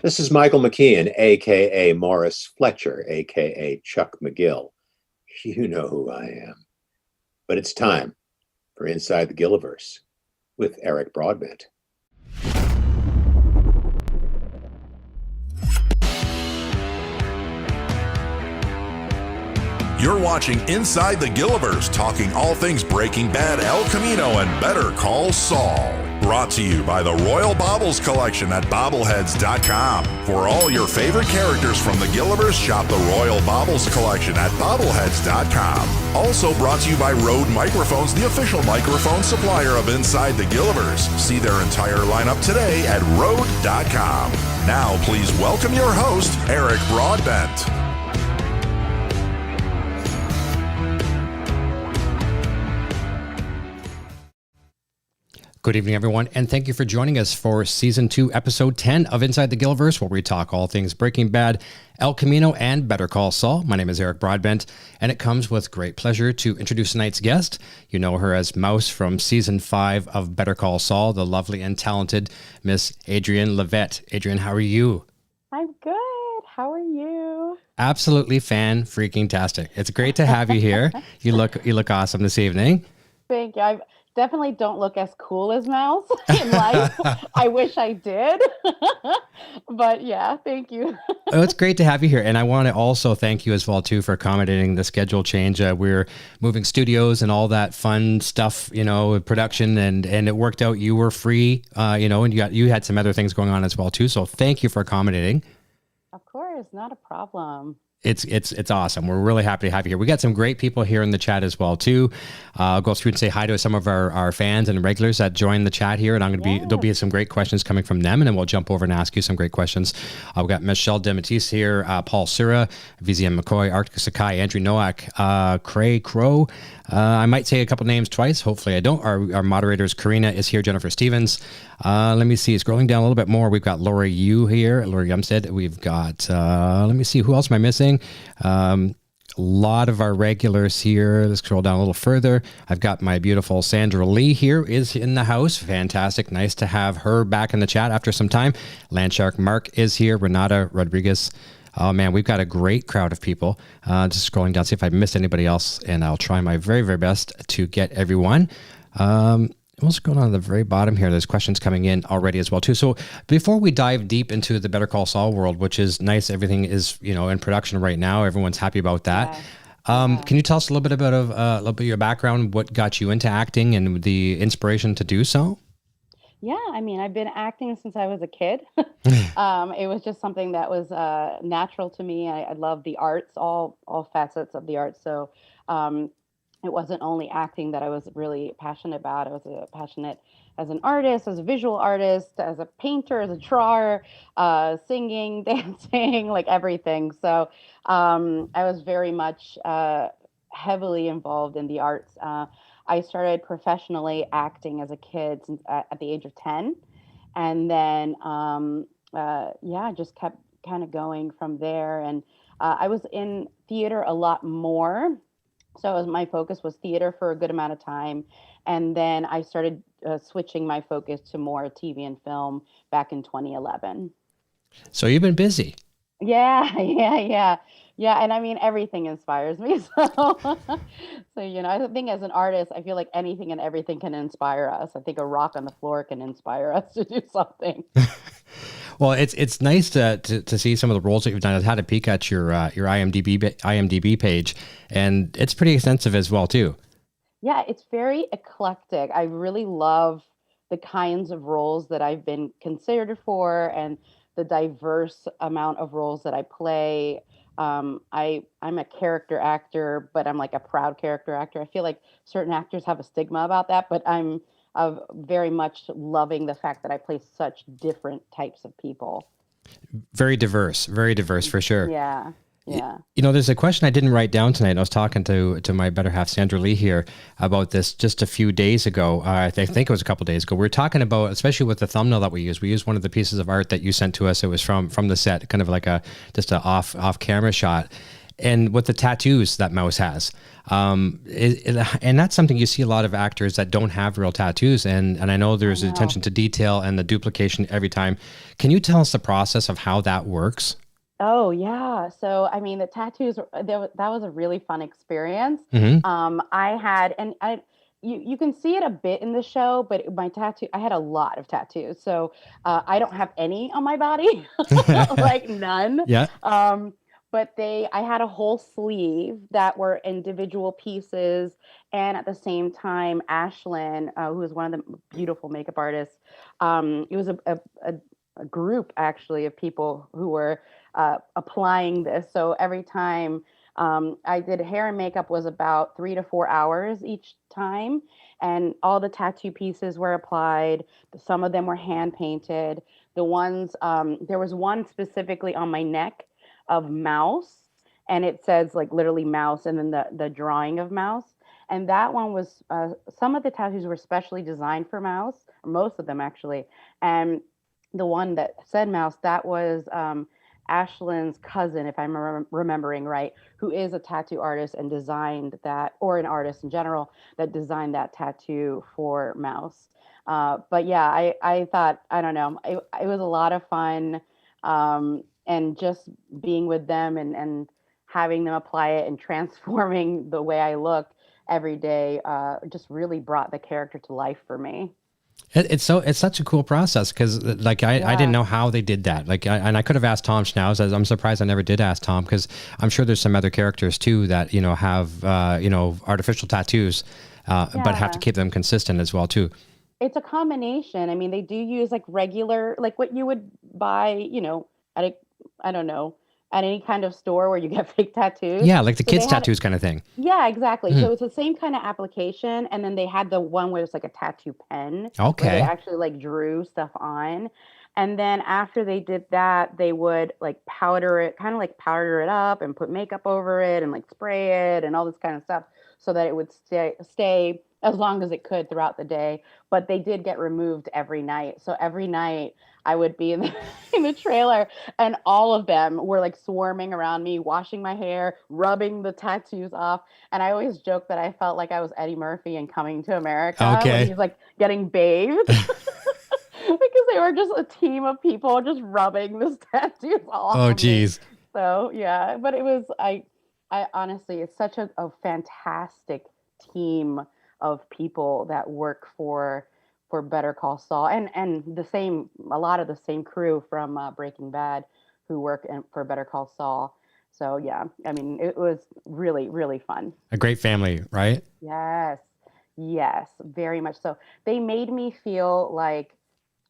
This is Michael McKeon, a.k.a. Morris Fletcher, a.k.a. Chuck McGill. You know who I am. But it's time for Inside the Gilliverse with Eric Broadbent. You're watching Inside the Gilliverse, talking all things Breaking Bad, El Camino, and Better Call Saul. Brought to you by the Royal Baubles Collection at bobbleheads.com. For all your favorite characters from the Gilliverse, shop the Royal Baubles Collection at bobbleheads.com. Also brought to you by Rode Microphones, the official microphone supplier of Inside the Gilliverse. See their entire lineup today at Rode.com. Now please welcome your host, Eric Broadbent. Good evening, everyone, and thank you for joining us for Season 2, Episode 10 of Inside the Gilliverse, where we talk all things Breaking Bad, El Camino, and Better Call Saul. My name is Eric Broadbent, and it comes with great pleasure to introduce tonight's guest. You know her as Mouse from Season 5 of Better Call Saul, the lovely and talented Miss Adrienne Lovette. Adrienne, how are you? I'm good. How are you? Absolutely fan-freaking-tastic. It's great to have you here. You look awesome this evening. Thank you. I definitely don't look as cool as Mouse in life. I wish I did. But yeah, thank you. Oh, it's great to have you here. And I want to also thank you as well, too, for accommodating the schedule change. We're moving studios and all that fun stuff, production, and it worked out. You were free, and you had some other things going on as well, too. So thank you for accommodating. Of course, not a problem. It's awesome. We're really happy to have you here. We got some great people here in the chat as well too. I'll go through and say hi to some of our fans and regulars that join the chat here, and there'll be some great questions coming from them, and then we'll jump over and ask you some great questions. We've got Michelle Dematisse here, Paul Sura, VZM McCoy, Arctic Sakai, Andrew Nowak, Cray Crow. I might say a couple names twice. Hopefully I don't. Our moderators, Karina is here, Jennifer Stevens. Let me see. Scrolling down a little bit more, we've got Lori Yu here, Lori Yumstead. We've got, let me see, who else am I missing? A lot of our regulars here. Let's scroll down a little further. I've got my beautiful Sandra Lee here is in the house. Fantastic. Nice to have her back in the chat after some time. Landshark Mark is here. Renata Rodriguez. Oh man, we've got a great crowd of people. Just scrolling down, see if I missed anybody else, and I'll try my very, very best to get everyone. What's going on at the very bottom here? There's questions coming in already as well too. So before we dive deep into the Better Call Saul world, which is nice, everything is in production right now. Everyone's happy about that. Yeah. Can you tell us a little bit of your background, what got you into acting, and the inspiration to do so? Yeah, I mean, I've been acting since I was a kid. It was just something that was natural to me. I love the arts, all facets of the arts. So it wasn't only acting that I was really passionate about. I was passionate as an artist, as a visual artist, as a painter, as a drawer, singing, dancing, like everything. So I was very much heavily involved in the arts. I started professionally acting as a kid since, at the age of 10. And then, just kept kind of going from there. And I was in theater a lot more. So my focus was theater for a good amount of time. And then I started switching my focus to more TV and film back in 2011. So you've been busy. Yeah. And I mean, everything inspires me. So, I think as an artist, I feel like anything and everything can inspire us. I think a rock on the floor can inspire us to do something. Well, it's nice to see some of the roles that you've done. I've had a peek at your IMDb page, and it's pretty extensive as well too. Yeah, it's very eclectic. I really love the kinds of roles that I've been considered for, and the diverse amount of roles that I play. I'm a character actor, but I'm like a proud character actor. I feel like certain actors have a stigma about that, but I'm very much loving the fact that I play such different types of people. Very diverse for sure. Yeah. There's a question I didn't write down tonight. I was talking to my better half, Sandra Lee, here about this just a few days ago. I think it was a couple days ago. We were talking about, especially with the thumbnail that we used one of the pieces of art that you sent to us. It was from the set, kind of like just an off camera shot. and with the tattoos that Mouse has. And that's something you see a lot of actors that don't have real tattoos. And I know there's attention to detail and the duplication every time. Can you tell us the process of how that works? Oh yeah. So I mean, the tattoos that was a really fun experience. I had, and you can see it a bit in the show, but I had a lot of tattoos. So I don't have any on my body, like none. Yeah. But I had a whole sleeve that were individual pieces, and at the same time, Ashlyn, who is one of the beautiful makeup artists, it was a group actually of people who were applying this. So every time I did hair and makeup was about 3 to 4 hours each time, and all the tattoo pieces were applied. Some of them were hand painted. The ones there was one specifically on my neck of Mouse, and it says like literally Mouse, and then the drawing of Mouse. And that one was some of the tattoos were specially designed for Mouse, or most of them actually. And the one that said Mouse, that was Ashlyn's cousin, if I'm remembering right, who is a tattoo artist and designed that, or an artist in general that designed that tattoo for Mouse. But yeah, I thought, I don't know, it was a lot of fun. And just being with them and having them apply it and transforming the way I look every day just really brought the character to life for me. It's such a cool process because like I didn't know how they did that. Like I could have asked Tom Schnauz. I'm surprised I never did ask Tom, because I'm sure there's some other characters too that have artificial tattoos, but have to keep them consistent as well too. It's a combination. I mean, they do use like regular, like what you would buy, I don't know, at any kind of store where you get fake tattoos. Yeah, like the kids' tattoos kind of thing. Yeah, exactly. So it's the same kind of application. And then they had the one where it's like a tattoo pen. Okay. Where they actually like drew stuff on. And then after they did that, they would like powder it up and put makeup over it and like spray it and all this kind of stuff so that it would stay as long as it could throughout the day. But they did get removed every night. So every night I would be in the trailer, and all of them were like swarming around me, washing my hair, rubbing the tattoos off. And I always joke that I felt like I was Eddie Murphy in Coming to America. Okay. When he's like getting bathed. Because they were just a team of people just rubbing this tattoos all Oh, geez. So yeah, but it was, I honestly, it's such a fantastic team of people that work for Better Call Saul, and a lot of the same crew from Breaking Bad who work for Better Call Saul. So yeah, I mean, it was really, really fun. A great family, right? Yes, very much so. They made me feel like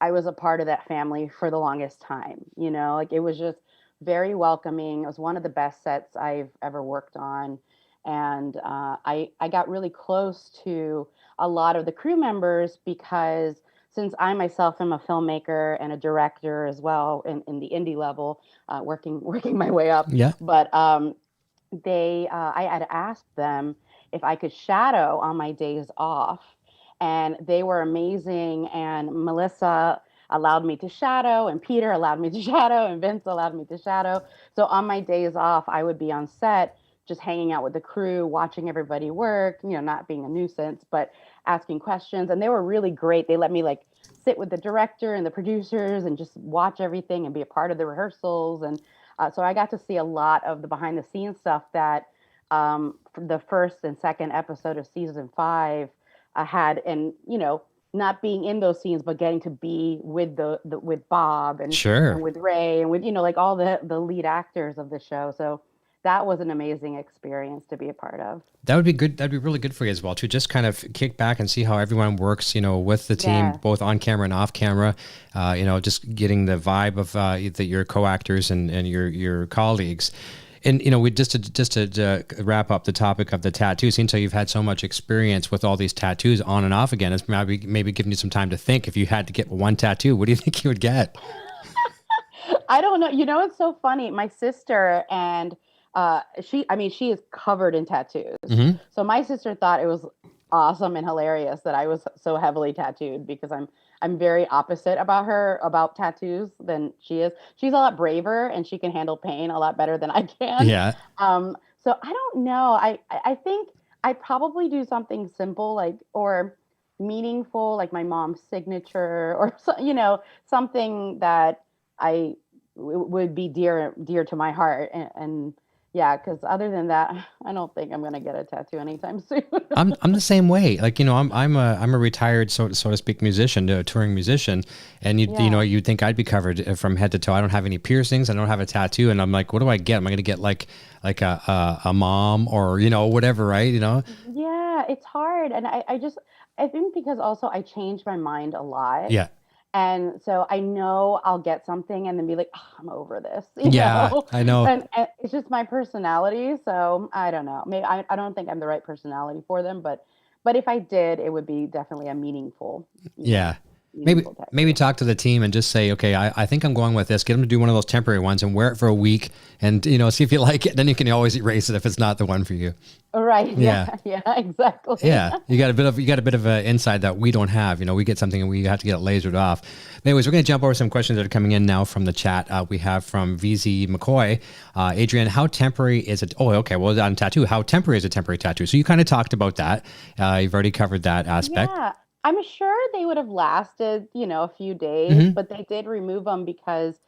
I was a part of that family for the longest time. Like it was just very welcoming. It was one of the best sets I've ever worked on. And I got really close to a lot of the crew members because since I myself am a filmmaker and a director as well in the indie level, working my way up. Yeah. But I had asked them if I could shadow on my days off, and they were amazing. And Melissa allowed me to shadow, and Peter allowed me to shadow, and Vince allowed me to shadow. So on my days off, I would be on set just hanging out with the crew, watching everybody work, not being a nuisance, but asking questions. And they were really great. They let me like sit with the director and the producers and just watch everything and be a part of the rehearsals. And so I got to see a lot of the behind the scenes stuff that the first and second episode of season 5 had, and, not being in those scenes, but getting to be with with Bob and, sure. and with Ray and with, like all the lead actors of the show. So that was an amazing experience to be a part of. That would be good. That'd be really good for you as well, to just kind of kick back and see how everyone works, with the team, both on camera and off camera, just getting the vibe of your co-actors and your colleagues. And, we just to wrap up the topic of the tattoo, seems like you've had so much experience with all these tattoos on and off again. It's maybe giving you some time to think. If you had to get one tattoo, what do you think you would get? I don't know. It's so funny. My sister and she is covered in tattoos. So my sister thought it was awesome and hilarious that I was so heavily tattooed because I'm very opposite about tattoos than she is. She's a lot braver and she can handle pain a lot better than I can. Yeah. So I don't know. I think I probably do something simple like or meaningful, like my mom's signature, or something that I would be dear to my heart, and yeah, because other than that, I don't think I'm gonna get a tattoo anytime soon. I'm the same way. Like, I'm a retired, so to speak, musician, a touring musician, and you'd think I'd be covered from head to toe. I don't have any piercings. I don't have a tattoo, and I'm like, what do I get? Am I going to get like a mom or whatever, right? Yeah, it's hard, and I think because also I change my mind a lot. Yeah. And so I know I'll get something and then be like, oh, I'm over this, Yeah, I know. And it's just my personality. So I don't know. Maybe I don't think I'm the right personality for them, but if I did, it would be definitely a meaningful. Yeah. Meaningful tattoo. Maybe talk to the team and just say, okay, I think I'm going with this. Get them to do one of those temporary ones and wear it for a week and, see if you like it. Then you can always erase it if it's not the one for you. Right. Yeah. Yeah, exactly. Yeah. You got a bit of an insight that we don't have. We get something and we have to get it lasered off. Anyways, we're going to jump over some questions that are coming in now from the chat. We have from VZ McCoy. Adrienne, how temporary is it? Oh, okay. Well, on tattoo, how temporary is a temporary tattoo? So you kind of talked about that. You've already covered that aspect. Yeah. I'm sure they would have lasted, a few days, but they did remove them because,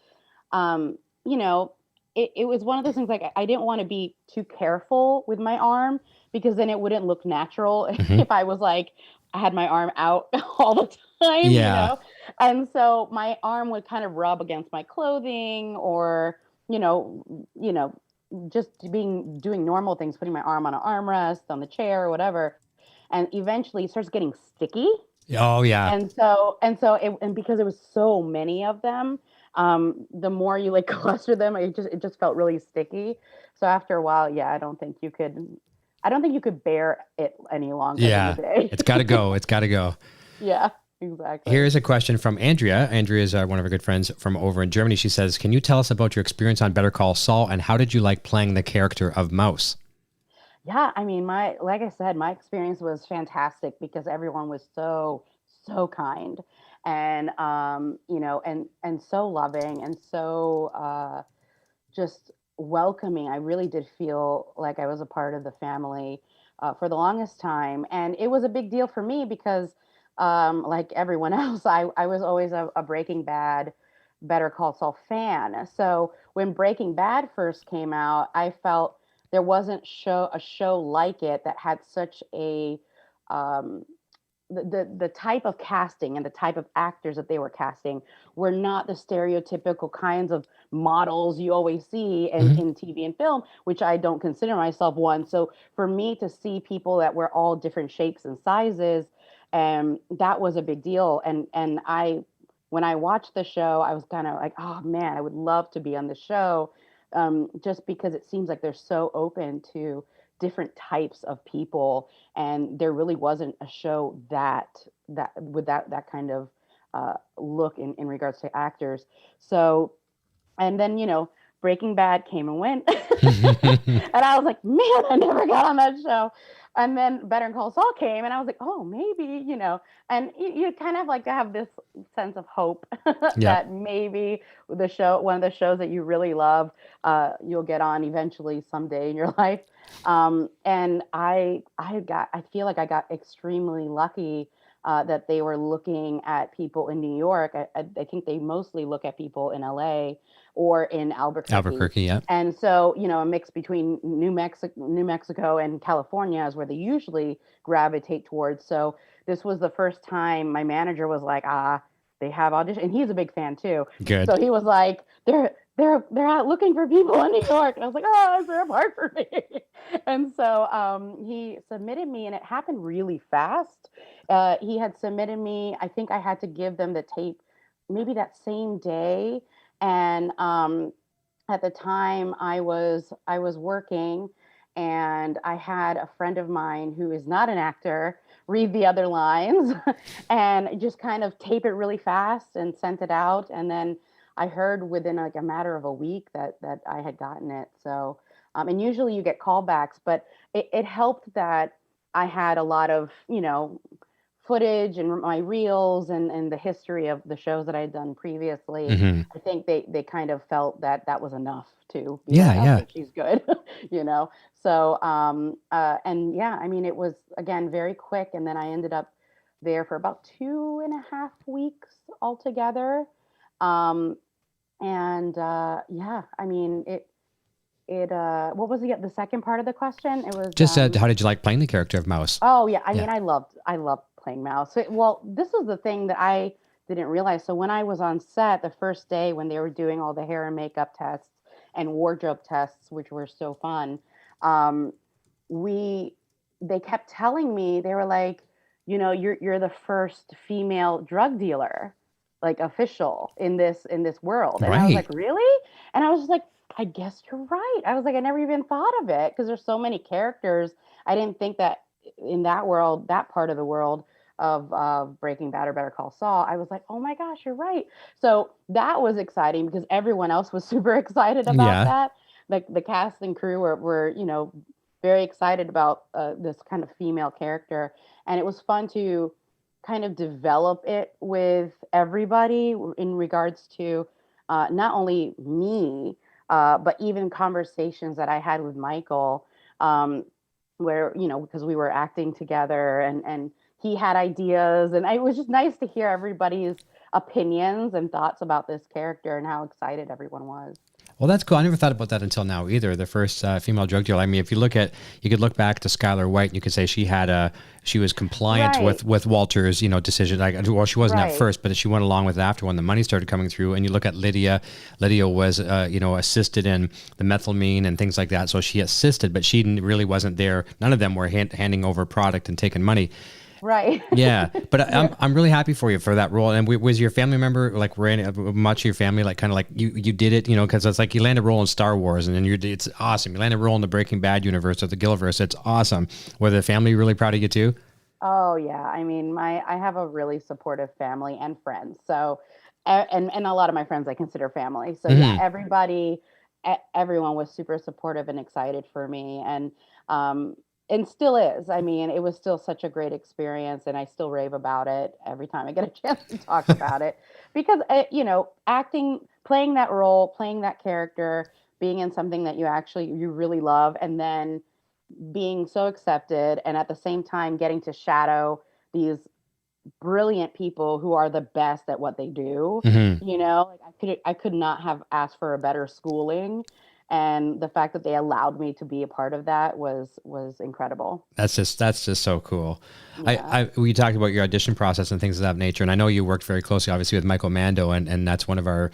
it was one of those things like I didn't want to be too careful with my arm because then it wouldn't look natural if I was like, I had my arm out all the time, Yeah. And so my arm would kind of rub against my clothing or, just doing normal things, putting my arm on an armrest, on the chair or whatever. And eventually it starts getting sticky. Oh yeah. And because it was so many of them, the more you like cluster them, it just felt really sticky. So after a while, yeah, I don't think you could bear it any longer. Yeah. Than the day. It's got to go. It's got to go. Yeah, exactly. Here's a question from Andrea. Andrea is one of our good friends from over in Germany. She says, can you tell us about your experience on Better Call Saul and how did you like playing the character of Mouse? Yeah, I mean, like I said, my experience was fantastic because everyone was so kind and and so loving and so just welcoming. I really did feel like I was a part of the family for the longest time, and it was a big deal for me because like everyone else, I was always a Breaking Bad, Better Call Saul fan. So when Breaking Bad first came out, I felt there wasn't a show like it that had such a the type of casting and the type of actors that they were casting were not the stereotypical kinds of models you always see in TV and film, which I don't consider myself one. So for me to see people that were all different shapes and sizes, that was a big deal. And when I watched the show, I was kind of like, oh man, I would love to be on the show. Just because it seems like they're so open to different types of people, and there really wasn't a show that with that kind of look in regards to actors. So, and then Breaking Bad came and went, and I was like, man, I never got on that show. And then Better Call Saul came, and I was like, oh, maybe, and you kind of like have this sense of hope that maybe one of the shows that you really love, you'll get on eventually someday in your life. And I feel like I got extremely lucky that they were looking at people in New York. I think they mostly look at people in LA or in Albuquerque. Albuquerque, yeah. And so, a mix between New Mexico and California is where they usually gravitate towards. So this was the first time my manager was like, they have audition, and he's a big fan too. Good. So he was like, they're out looking for people in New York. And I was like, oh, is there a part for me? And so he submitted me, and it happened really fast. He had submitted me. I think I had to give them the tape maybe that same day. And at the time I was working, and I had a friend of mine who is not an actor read the other lines and just kind of tape it really fast and sent it out. And then I heard within like a matter of a week that I had gotten it. So, and usually you get callbacks, but it helped that I had a lot of, footage and my reels and the history of the shows that I had done previously, I think they kind of felt that that was enough to be like, okay, she's good, you know? So, and yeah, I mean, it was, again, very quick. And then I ended up there for about 2.5 weeks altogether. Yeah, I mean, what was the second part of the question? It was just how did you like playing the character of Mouse? Oh yeah, I mean, I loved playing Mouse. Well, this is the thing that I didn't realize. So when I was on set the first day when they were doing all the hair and makeup tests and wardrobe tests, which were so fun, they kept telling me, they were like, you know, you're the first female drug dealer, like official in this world. And I was like, really? And I was just like, I guess you're right. I was like, I never even thought of it because there's so many characters. I didn't think that in that world, that part of the world of Breaking Bad or Better Call Saul, I was like, oh my gosh, you're right. So that was exciting because everyone else was super excited about that. Like the cast and crew were, you know, very excited about this kind of female character. And it was fun to kind of develop it with everybody in regards to not only me, but even conversations that I had with Michael, where, you know, because we were acting together and he had ideas, and it was just nice to hear everybody's opinions and thoughts about this character and how excited everyone was. Well, that's cool. I never thought about that until now either. The first female drug dealer. I mean, if you could look back to Skylar White, and you could say she was compliant with Walter's, you know, decision. Like, well, she wasn't at first, but she went along with it after when the money started coming through. And you look at Lydia. Lydia was, you know, assisted in the methylamine and things like that. So she assisted, but she really wasn't there. None of them were handing over product and taking money. Right. Yeah, but I'm really happy for you for that role. And was your family member like much of your family like kind of like you did it, you know, because it's like you landed a role in Star Wars and then it's awesome. You landed a role in the Breaking Bad universe or the Gilliverse. It's awesome. Were the family really proud of you too? Oh yeah, I mean I have a really supportive family and friends. So and a lot of my friends I consider family. So yeah, everyone was super supportive and excited for me, and still is. I mean, it was still such a great experience, and I still rave about it every time I get a chance to talk about it. Because, you know, acting, playing that role, playing that character, being in something that you really love, and then being so accepted, and at the same time getting to shadow these brilliant people who are the best at what they do. You know, like I could not have asked for a better schooling. And the fact that they allowed me to be a part of that was incredible. That's just so cool. Yeah. We talked about your audition process and things of that nature, and I know you worked very closely, obviously, with Michael Mando, and that's one of our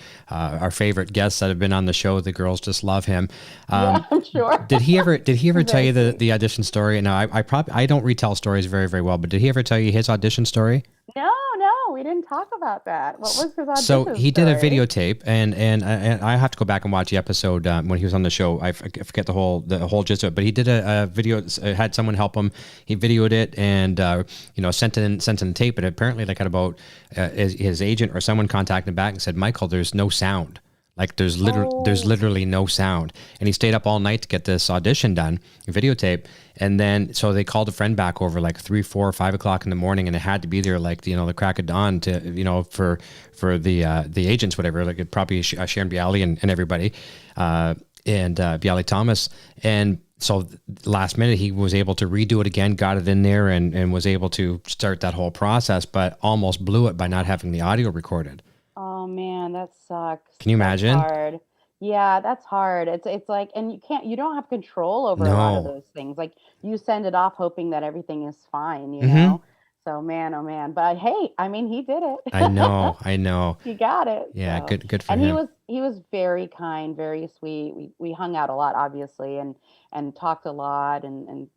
favorite guests that have been on the show. The girls just love him. Yeah, I'm sure. Did he ever tell you the audition story? No, I don't retell stories very, very well, but did he ever tell you his audition story? No, we didn't talk about that. What was his audition So he did a story? videotape, and I have to go back and watch the episode when he was on the show. I forget the whole gist of it, but he did a video. Had someone help him. He videoed it and you know sent in the tape. But apparently, like at about his agent or someone contacted him back and said, "Michael, there's no sound. Like there's literally no sound." And he stayed up all night to get this audition done, videotape. And then, so they called a friend back over like 3, 4, 5 o'clock in the morning, and it had to be there like, you know, the crack of dawn to, you know, for the agents, whatever, like probably Sharon Bialy and everybody, and Bialy Thomas. And so last minute, he was able to redo it again, got it in there and was able to start that whole process, but almost blew it by not having the audio recorded. Oh man, that sucks. Can you imagine? That's hard. Yeah, that's hard. It's like, and you don't have control over a lot of those things. Like you send it off hoping that everything is fine, you know? So man, oh man. But hey, I mean, he did it. I know. He got it. Yeah, so. good for him. And he was very kind, very sweet. We hung out a lot, obviously, and talked a lot, and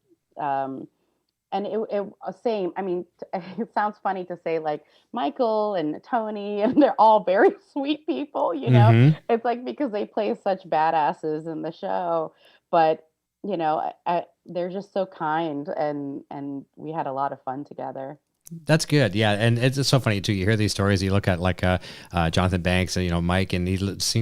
it same. I mean, it sounds funny to say like Michael and Tony, and they're all very sweet people, you know. It's like because they play such badasses in the show, but you know, they're just so kind, and we had a lot of fun together. That's good. Yeah. And it's so funny too. You hear these stories, you look at like Jonathan Banks and, Mike, and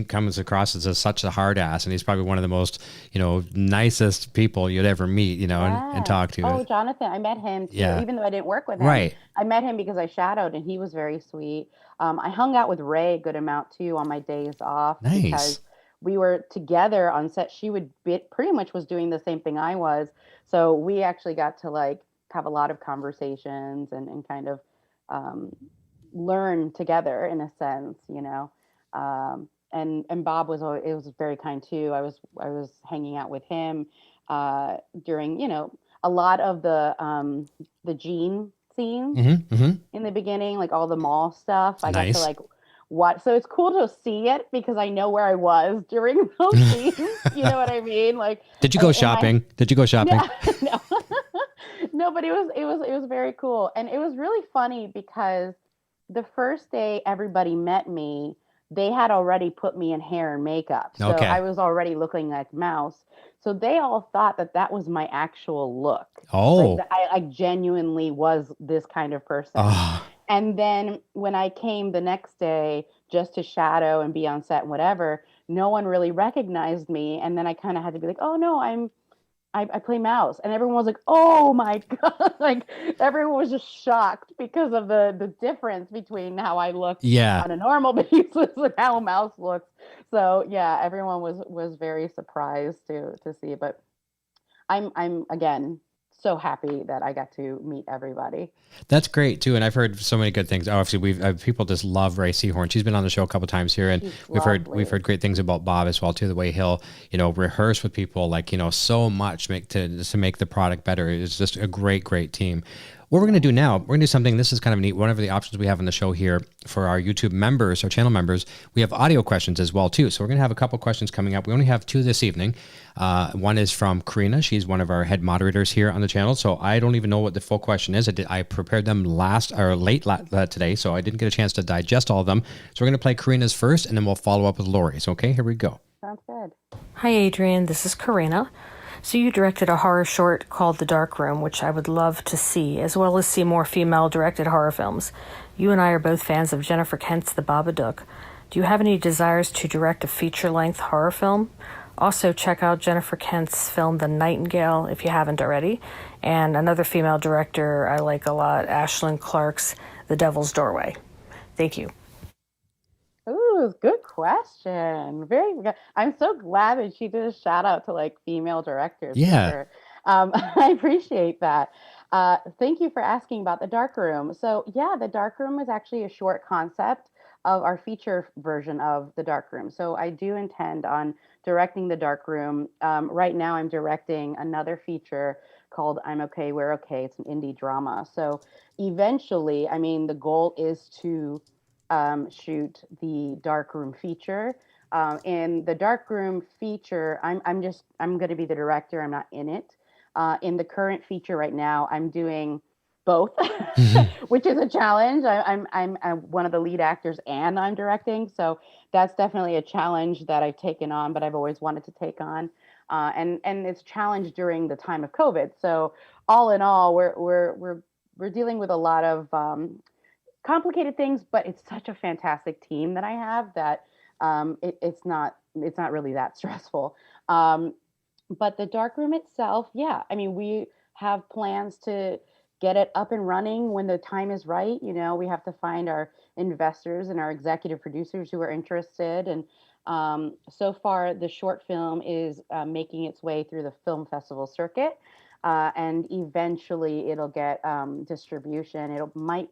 comes across as such a hard ass. And he's probably one of the most, nicest people you'd ever meet, and talk to. Oh, Jonathan, I met him too, even though I didn't work with him. Right. I met him because I shadowed and he was very sweet. I hung out with Ray a good amount too on my days off. Nice. Because we were together on set. She pretty much was doing the same thing I was. So we actually got to like have a lot of conversations and kind of learn together in a sense, and Bob it was very kind too. I was hanging out with him during, a lot of the Gene scenes in the beginning, like all the mall stuff. I got to like watch. So it's cool to see it because I know where I was during those scenes. You know what I mean? Like, did you go shopping? Did you go shopping? No. No, but it was very cool. And it was really funny because the first day everybody met me, they had already put me in hair and makeup. So I was already looking like Mouse. So they all thought that was my actual look. Oh. Like, I genuinely was this kind of person. Oh. And then when I came the next day just to shadow and be on set and whatever, no one really recognized me. And then I kind of had to be like, oh no, I play Mouse. And everyone was like, oh my God. Like everyone was just shocked because of the difference between how I look on a normal basis and how Mouse looks. So yeah, everyone was very surprised to see it. But I'm again so happy that I got to meet everybody. That's great too, and I've heard so many good things. Obviously, we've people just love Ray Seahorn. She's been on the show a couple times here, and we've heard great things about Bob as well too. The way he'll rehearse with people, like so much to make the product better. It's just a great team. What we're going to do now, we're going to do something, this is kind of neat. One of the options we have on the show here for our YouTube members, our channel members, we have audio questions as well too. So we're going to have a couple questions coming up. We only have two this evening. One is from Karina. She's one of our head moderators here on the channel. So I don't even know what the full question is. I prepared them late today, so I didn't get a chance to digest all of them. So we're going to play Karina's first, and then we'll follow up with Lori's. Okay, here we go. Sounds good. Hi, Adrienne. This is Karina. So you directed a horror short called The Dark Room, which I would love to see, as well as see more female-directed horror films. You and I are both fans of Jennifer Kent's The Babadook. Do you have any desires to direct a feature-length horror film? Also, check out Jennifer Kent's film The Nightingale, if you haven't already. And another female director I like a lot, Ashlyn Clark's The Devil's Doorway. Thank you. Ooh, good question. Very good. I'm so glad that she did a shout out to like female directors. Yeah. Sure. I appreciate that. Thank you for asking about The Dark Room. So yeah, The Dark Room is actually a short concept of our feature version of The Dark Room. So I do intend on directing The Dark Room. Right now I'm directing another feature called I'm Okay, We're Okay. It's an indie drama. So eventually, I mean, the goal is to shoot the Darkroom feature. In the Darkroom feature, I'm going to be the director. I'm not in it. In the current feature right now, I'm doing both, which is a challenge. I'm one of the lead actors and I'm directing, so that's definitely a challenge that I've taken on, but I've always wanted to take on. And it's challenged during the time of COVID. So all in all, we're dealing with a lot of complicated things, but it's such a fantastic team that I have that it's not really that stressful. But the Darkroom itself, yeah, I mean, we have plans to get it up and running when the time is right. You know, we have to find our investors and our executive producers who are interested. And so far, the short film is making its way through the film festival circuit, and eventually it'll get distribution. It might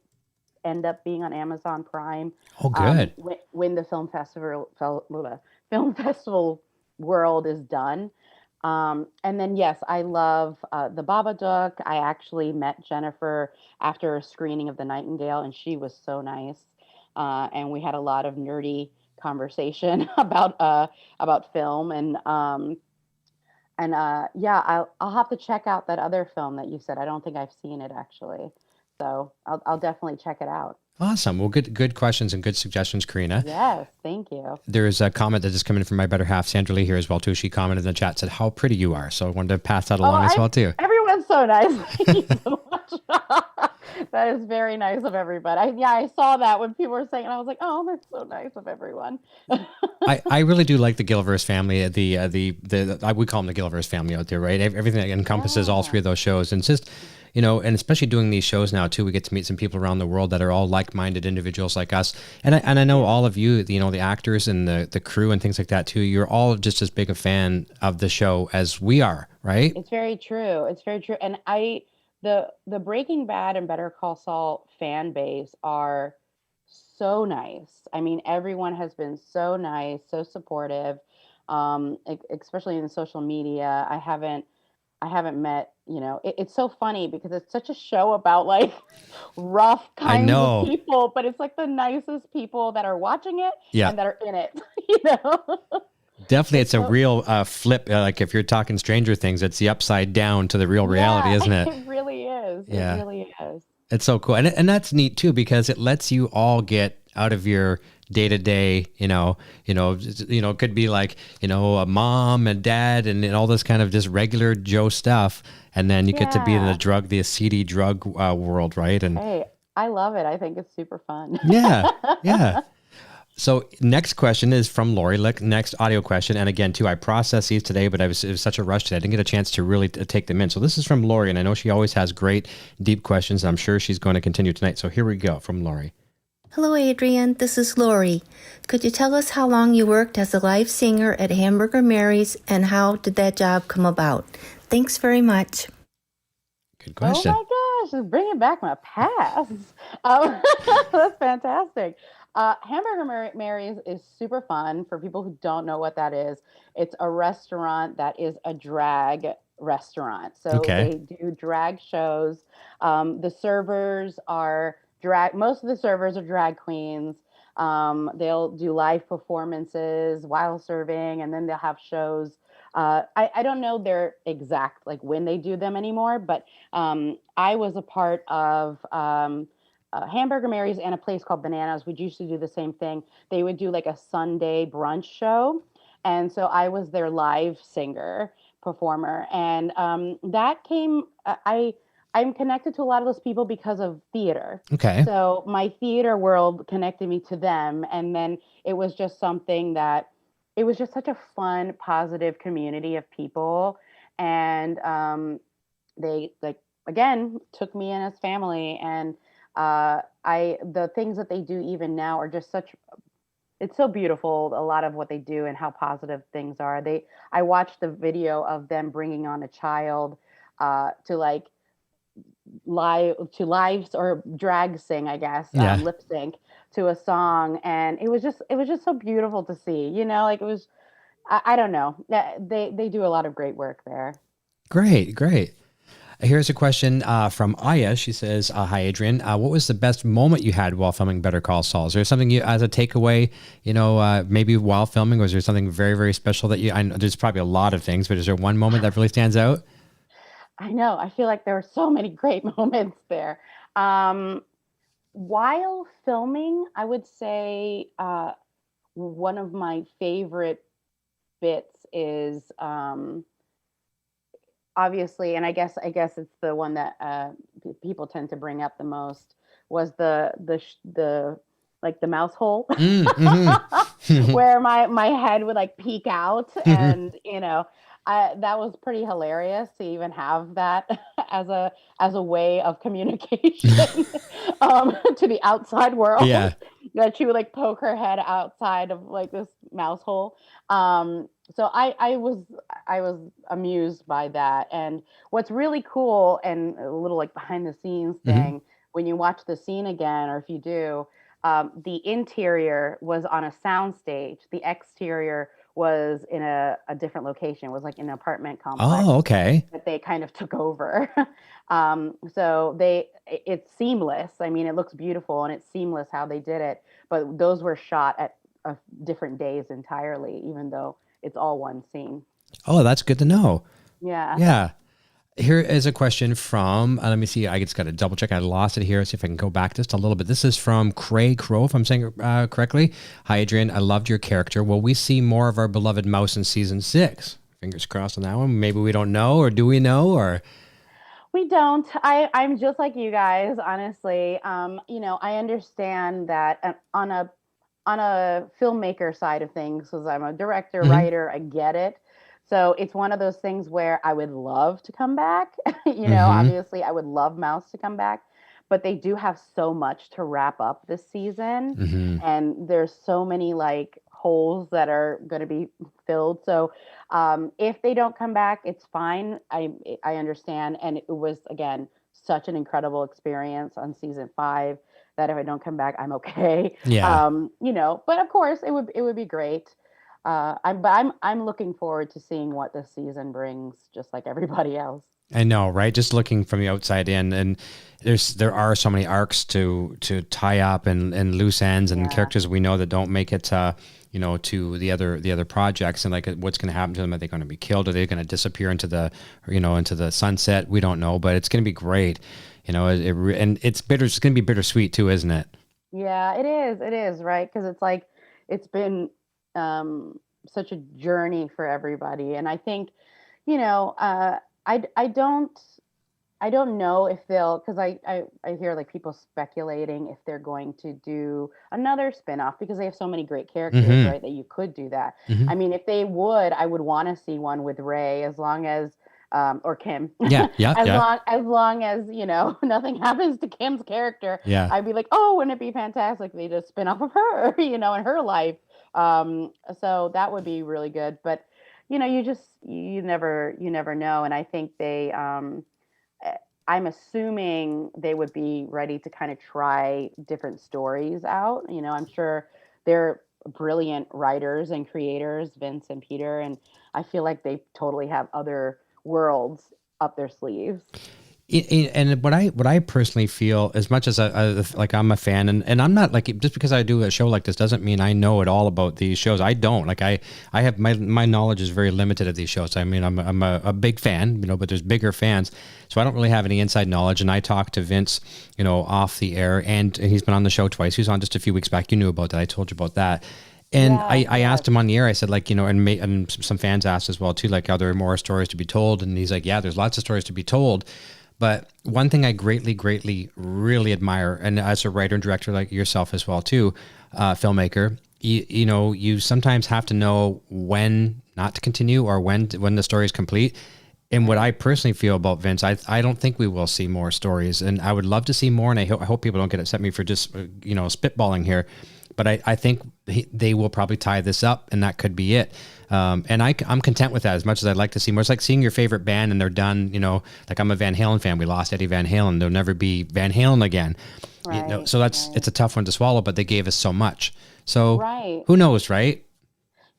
end up being on Amazon Prime. Oh, good. When the film festival world is done. And then, yes, I love The Babadook. I actually met Jennifer after a screening of The Nightingale, and she was so nice. And we had a lot of nerdy conversation about film. And yeah, I'll have to check out that other film that you said. I don't think I've seen it actually. So I'll definitely check it out. Awesome. Well, good questions and good suggestions, Karina. Yes, thank you. There's a comment that just come in from my better half, Sandra Lee, here as well, too. She commented in the chat, said how pretty you are. So I wanted to pass that along as well, too. Everyone's so nice. Thank you so much. That is very nice of everybody. I saw that when people were saying, and I was like, oh, that's so nice of everyone. I really do like the Gilliverse family. We call them the Gilliverse family out there, right? Everything that encompasses all three of those shows, and it's just, and especially doing these shows now too, we get to meet some people around the world that are all like-minded individuals like us. And I know all of you, the actors and the crew and things like that too. You're all just as big a fan of the show as we are, right? It's very true. It's very true. And the Breaking Bad and Better Call Saul fan base are so nice. I mean, everyone has been so nice, so supportive, especially in social media. I haven't met, it's so funny because it's such a show about like rough kinds of people, but it's like the nicest people that are watching it and that are in it, Definitely, it's a real flip. Like if you're talking Stranger Things, it's the upside down to the real reality, isn't it? It really is. Yeah. It really is. It's so cool. And that's neat too, because it lets you all get out of your day-to-day, it could be like, a mom and dad and all this kind of just regular Joe stuff. And then you get to be in the seedy drug world, right? And hey, I love it. I think it's super fun. Yeah. So next question is from Lori. Next audio question. And again, too, I processed these today, but it was such a rush today. I didn't get a chance to really take them in. So this is from Lori, and I know she always has great, deep questions. I'm sure she's going to continue tonight. So here we go from Lori. Hello, Adrienne. This is Lori. Could you tell us how long you worked as a live singer at Hamburger Mary's, and how did that job come about? Thanks very much. Good question. Oh my gosh, just bringing back my past. That's fantastic. Hamburger Mary's is super fun. For people who don't know what that is, it's a restaurant that is a drag restaurant. So they do drag shows. The servers are most of the servers are drag queens. They'll do live performances while serving, and then they'll have shows. I don't know their exact, like when they do them anymore, but I was a part of Hamburger Mary's and a place called Bananas. We used to do the same thing. They would do like a Sunday brunch show. And so I was their live singer performer. And that came, I'm connected to a lot of those people because of theater. Okay. So my theater world connected me to them. And then it was just something that, it was just such a fun, positive community of people. And they, like, again, took me in as family. And the things that they do even now are just it's so beautiful. A lot of what they do and how positive things are. I watched the video of them bringing on a child, to like live or drag sing, I guess, lip sync to a song. And it was just so beautiful to see, like it was, I don't know, they do a lot of great work there. Great. Here's a question from Aya. She says, hi, Adrienne. What was the best moment you had while filming Better Call Saul? Is there something you, as a takeaway, maybe while filming, was there something very, very special that I know there's probably a lot of things, but is there one moment that really stands out? I know. I feel like there were so many great moments there. While filming, I would say one of my favorite bits is obviously, and I guess it's the one that people tend to bring up the most, was the like the mouse hole, where my head would like peek out, and that was pretty hilarious to even have that as a way of communication to the outside world. Yeah. That she would like poke her head outside of like this mouse hole. So I was amused by that. And what's really cool and a little like behind the scenes thing, when you watch the scene again, or if you do, the interior was on a sound stage. The exterior was in a different location. It was like an apartment complex. Oh, okay. That they kind of took over. So it's seamless. I mean, it looks beautiful and it's seamless how they did it. But those were shot at different days entirely, even though it's all one scene. Oh, that's good to know. Yeah. Yeah. Here is a question from, let me see, I just got to double check. I lost it here. See if I can go back just a little bit. This is from Craig Crow, if I'm saying it correctly. Hi, Adrienne. I loved your character. Will we see more of our beloved mouse in season 6? Fingers crossed on that one. Maybe we don't know, or do we know? Or We don't. I'm just like you guys, honestly. I understand that on a filmmaker side of things, because I'm a director, Hmm. writer, I get it. So it's one of those things where I would love to come back. Hmm. Obviously I would love Mouse to come back, but they do have so much to wrap up this season, Hmm. and there's so many like holes that are going to be filled. So if they don't come back, it's fine. I understand, and it was again such an incredible experience on season 5 that if I don't come back, I'm okay. Yeah. But of course it would be great. I'm looking forward to seeing what this season brings, just like everybody else. I know, right? Just looking from the outside in, and there are so many arcs to tie up and loose ends and Yeah. characters we know that don't make it, to the other projects, and like what's going to happen to them? Are they going to be killed? Are they going to disappear into the sunset? We don't know, but it's going to be great. And it's bitter. It's going to be bittersweet too, isn't it? Yeah, it is. It is, right? Because it's like it's been such a journey for everybody, and I think, you know, uh, I don't know if they'll, because I hear like people speculating if they're going to do another spin-off because they have so many great characters, Hmm. right? That you could do that. Hmm. I mean, if they would, I would want to see one with Ray, as long as or Kim, Yeah. Yeah. as Yeah. long as nothing happens to Kim's character. Yeah. I'd be like, oh, wouldn't it be fantastic if they just spin off of her, and her life. So that would be really good. But you never know, and I think eh, I'm assuming they would be ready to kind of try different stories out. I'm sure they're brilliant writers and creators, Vince and Peter, and I feel like they totally have other worlds up their sleeves. And what I personally feel, as much as like I'm a fan, and I'm not like, just because I do a show like this doesn't mean I know it all about these shows. I don't, like, I have my knowledge is very limited of these shows. I mean, I'm a big fan, but there's bigger fans, so I don't really have any inside knowledge. And I talked to Vince, off the air, and he's been on the show twice. He was on just a few weeks back. You knew about that. I told you about that. And Yes, I yes. asked him on the air, I said, like, and some fans asked as well too, like, are there more stories to be told? And he's like, yeah, there's lots of stories to be told. But one thing I greatly, greatly, really admire, and as a writer and director like yourself as well too, filmmaker, you sometimes have to know when not to continue, or when the story is complete. And what I personally feel about Vince, I don't think we will see more stories, and I would love to see more. And I hope people don't get upset at me for just spitballing here, but I think they will probably tie this up, and that could be it. And I'm content with that, as much as I'd like to see more. It's like seeing your favorite band and they're done. Like, I'm a Van Halen fan. We lost Eddie Van Halen. There'll never be Van Halen again. Right, So right, it's a tough one to swallow, but they gave us so much. So right. who knows, right?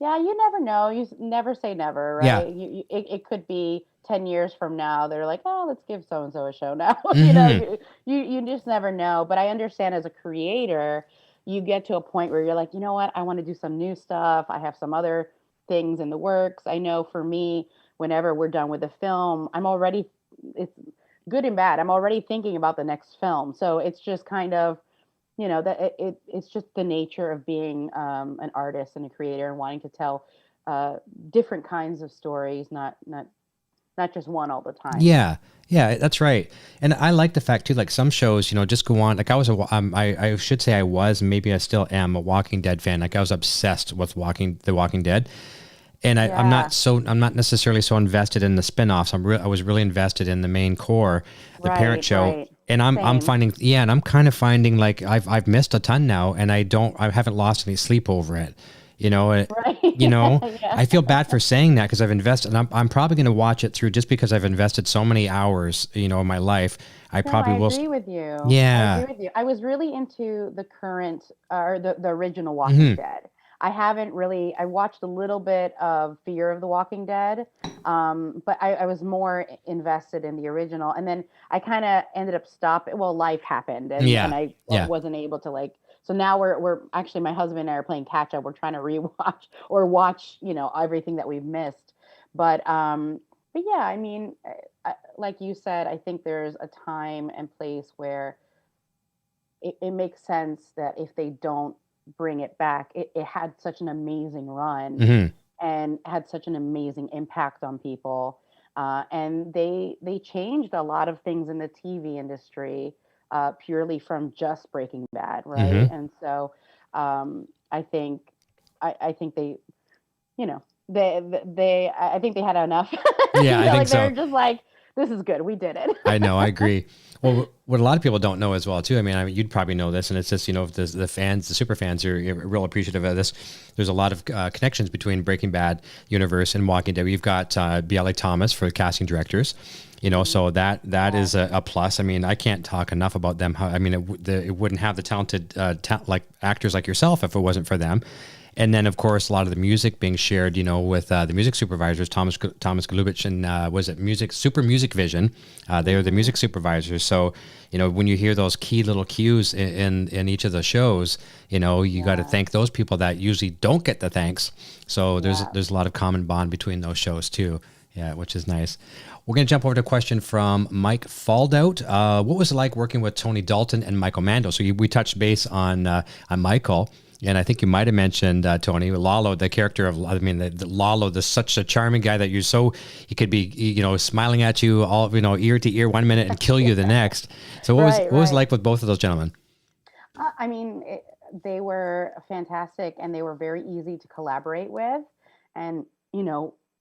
Yeah, you never know. Never say never, Yeah. right? It could be 10 years from now. They're like, oh, let's give so and so a show now. Hmm. You just never know. But I understand, as a creator, you get to a point where you're like, you know what? I want to do some new stuff. I have some other things in the works. I know for me, whenever we're done with the film, it's good and bad. I'm already thinking about the next film. So it's just kind of, that it's just the nature of being an artist and a creator, and wanting to tell uh, different kinds of stories, not just one all the time. Yeah. Yeah, that's right. And I like the fact too, like, some shows, just go on. Like, I should say I was, maybe I still am, a Walking Dead fan. Like, I was obsessed with The Walking Dead. And Yeah. I'm not necessarily so invested in the spin-offs. I was really invested in the main core, the parent Right, show. right. And I'm Same. finding, yeah, and I'm kind of finding, like, I've missed a ton now, and I haven't lost any sleep over it. You know, it, Right. you know, Yeah. I feel bad for saying that, because I've invested, and I'm probably going to watch it through, just because I've invested so many hours, in my life. I No, I probably will. agree with you. I agree Yeah. with you. I was really into the current, or the original Walking Hmm. Dead. I watched a little bit of Fear of the Walking Dead, but I was more invested in the original. And then I kind of ended up stopping. Well, life happened, and Yeah. I Yeah. wasn't able to, like, so now we're actually, my husband and I are playing catch up. We're trying to rewatch or watch, everything that we've missed. But yeah, I mean, like you said, I think there's a time and place where it makes sense that if they don't bring it back, it had such an amazing run Hmm. and had such an amazing impact on people. And they changed a lot of things in the TV industry purely from just Breaking Bad, right? And so I think they, you know, I think they had enough. Yeah, I think so. They're just like, this is good. We did it. I know. I agree. Well, what a lot of people don't know as well, too. I mean, you'd probably know this, and it's just, the fans, the super fans are real appreciative of this. There's a lot of connections between Breaking Bad universe and Walking Dead. We've got B.L.A. Thomas for casting directors, so that is a plus. I mean, I can't talk enough about them. It wouldn't have the talented like actors like yourself if it wasn't for them. And then, of course, a lot of the music being shared, with the music supervisors, Thomas Golubich and was it Super Music Vision? They are the music supervisors. So, when you hear those key little cues in each of the shows, you got to thank those people that usually don't get the thanks. So there's a lot of common bond between those shows too. Yeah, which is nice. We're going to jump over to a question from Mike Faldout. What was it like working with Tony Dalton and Michael Mando? So we touched base on Michael. And I think you might have mentioned Tony Lalo, the character of, the Lalo, such a charming guy that he could be, smiling at you all, ear to ear 1 minute and kill you the next. So what was it like with both of those gentlemen? They were fantastic and they were very easy to collaborate with. And,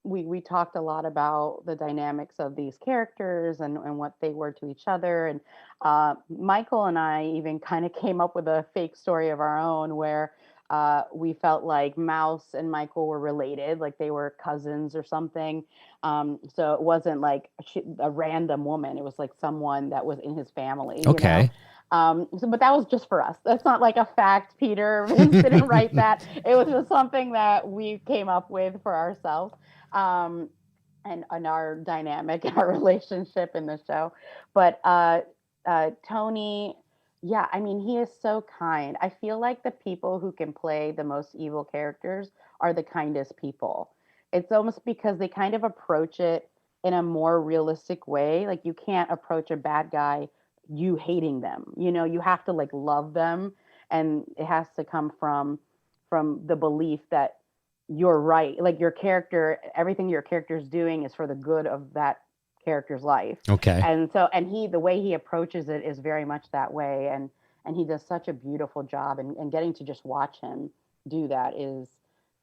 we talked a lot about the dynamics of these characters and what they were to each other. And Michael and I even kind of came up with a fake story of our own where we felt like Mouse and Michael were related, like they were cousins or something. So it wasn't like a random woman. It was like someone that was in his family. Okay. But that was just for us. That's not like a fact, Peter. Vince didn't write that. It was just something that we came up with for ourselves. And our dynamic, our relationship in the show. But Tony, he is so kind. I feel like the people who can play the most evil characters are the kindest people. It's almost because they kind of approach it in a more realistic way. Like you can't approach a bad guy you hating them. You have to like love them, and it has to come from the belief that you're right. Like your character, everything your character is doing is for the good of that character's life. Okay. And so, the way he approaches it is very much that way. And he does such a beautiful job, and getting to just watch him do that is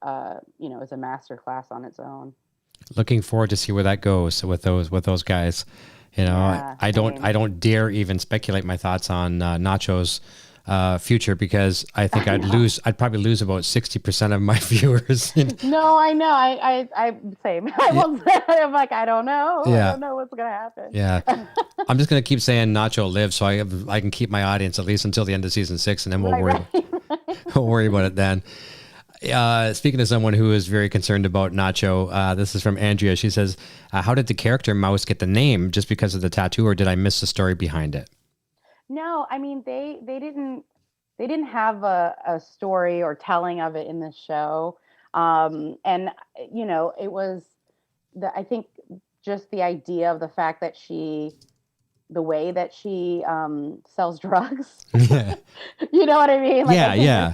a master class on its own. Looking forward to see where that goes with those guys. I don't dare even speculate my thoughts on Nacho's future, because I think I'd probably lose about 60% of my viewers. No, I know. I same. I'm like, I don't know. Yeah. I don't know what's gonna happen. Yeah. I'm just gonna keep saying Nacho lives, so I can keep my audience at least until the end of season 6, and then we'll worry about it then. Speaking of someone who is very concerned about Nacho, this is from Andrea. She says, how did the character Mouse get the name? Just because of the tattoo, or did I miss the story behind it? No, they didn't have a story or telling of it in the show. It was I think just the idea of the fact that the way that she sells drugs. Yeah. You know what I mean? Like, yeah.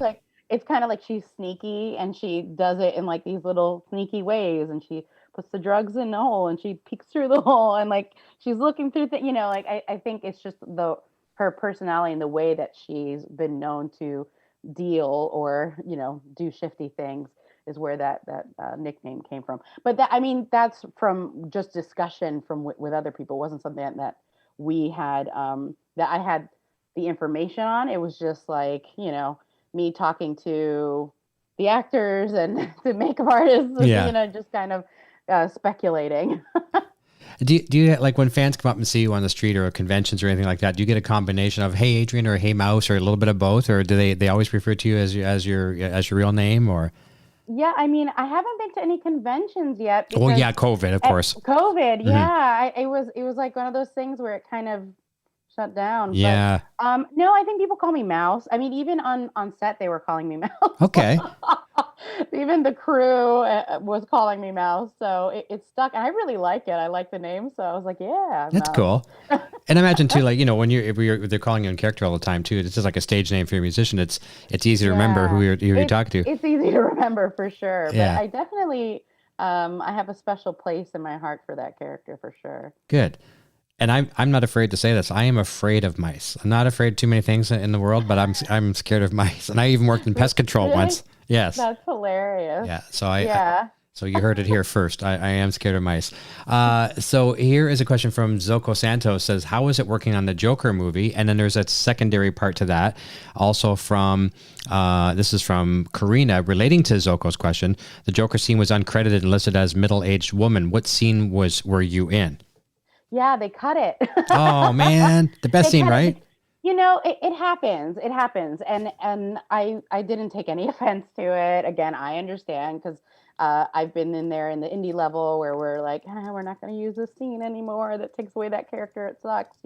It's kind of like she's sneaky, and she does it in like these little sneaky ways, and she puts the drugs in the hole and she peeks through the hole, and like she's looking through I think it's just her personality and the way that she's been known to deal or, do shifty things is where that nickname came from. But that's from just discussion with other people. It wasn't something that we had, that I had the information on. It was just like, me talking to the actors and the makeup artists, just kind of speculating. Do you like when fans come up and see you on the street or conventions or anything like that? Do you get a combination of "Hey Adrienne" or "Hey Mouse" or a little bit of both, or do they always refer to you as your real name? Or yeah, I haven't been to any conventions yet. Oh yeah, COVID, of course. COVID, yeah. It was like one of those things where it kind of shut down. Yeah. But, no, I think people call me Mouse. Even on set they were calling me Mouse. Okay. Even the crew was calling me Mouse, so it stuck. And I really like it. I like the name, so I was like, yeah. That's Mouse. cool. And imagine too, like when they're calling you in character all the time too. This is like a stage name for your musician. It's easy to remember who you're talking to. It's easy to remember for sure. Yeah. But I definitely I have a special place in my heart for that character for sure. Good. And I'm not afraid to say this. I am afraid of mice. I'm not afraid of too many things in the world, but I'm scared of mice. And I even worked in pest control Really? once. Yes. That's hilarious. Yeah. So so you heard it here first. I am scared of mice. So here is a question from Zoko Santos. Says, how is it working on the Joker movie? And then there's a secondary part to that. Also from, this is from Karina relating to Zoko's question. The Joker scene was uncredited and listed as middle-aged woman. What scene were you in? Yeah, they cut it. Oh man, the best scene, right? It happens. It happens. And I didn't take any offense to it. Again, I understand because I've been in there in the indie level where we're like, we're not going to use this scene anymore. That takes away that character. It sucks,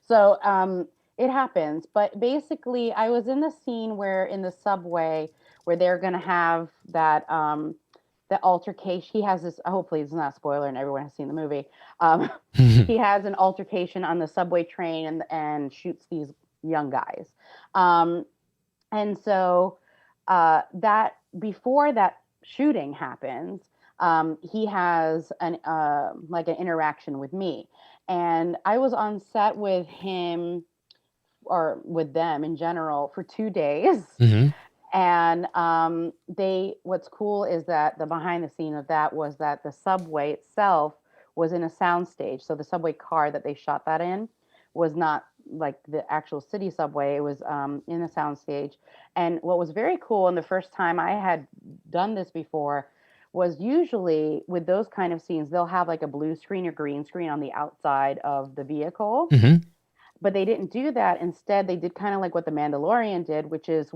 So it happens. But basically, I was in the scene where in the subway where they're going to have that the altercation. He has this. Hopefully, it's not a spoiler, and everyone has seen the movie. He has an altercation on the subway train and shoots these young guys. And so that before that shooting happens, he has an interaction with me, and I was on set with him or with them in general for 2 days. Mm-hmm. And what's cool is that the behind the scene of that was that the subway itself was in a soundstage. So the subway car that they shot that in was not like the actual city subway. It was in a soundstage. And what was very cool, and the first time I had done this before, was usually with those kind of scenes, they'll have like a blue screen or green screen on the outside of the vehicle. Mm-hmm. But they didn't do that. Instead, they did kind of like what The Mandalorian did, which is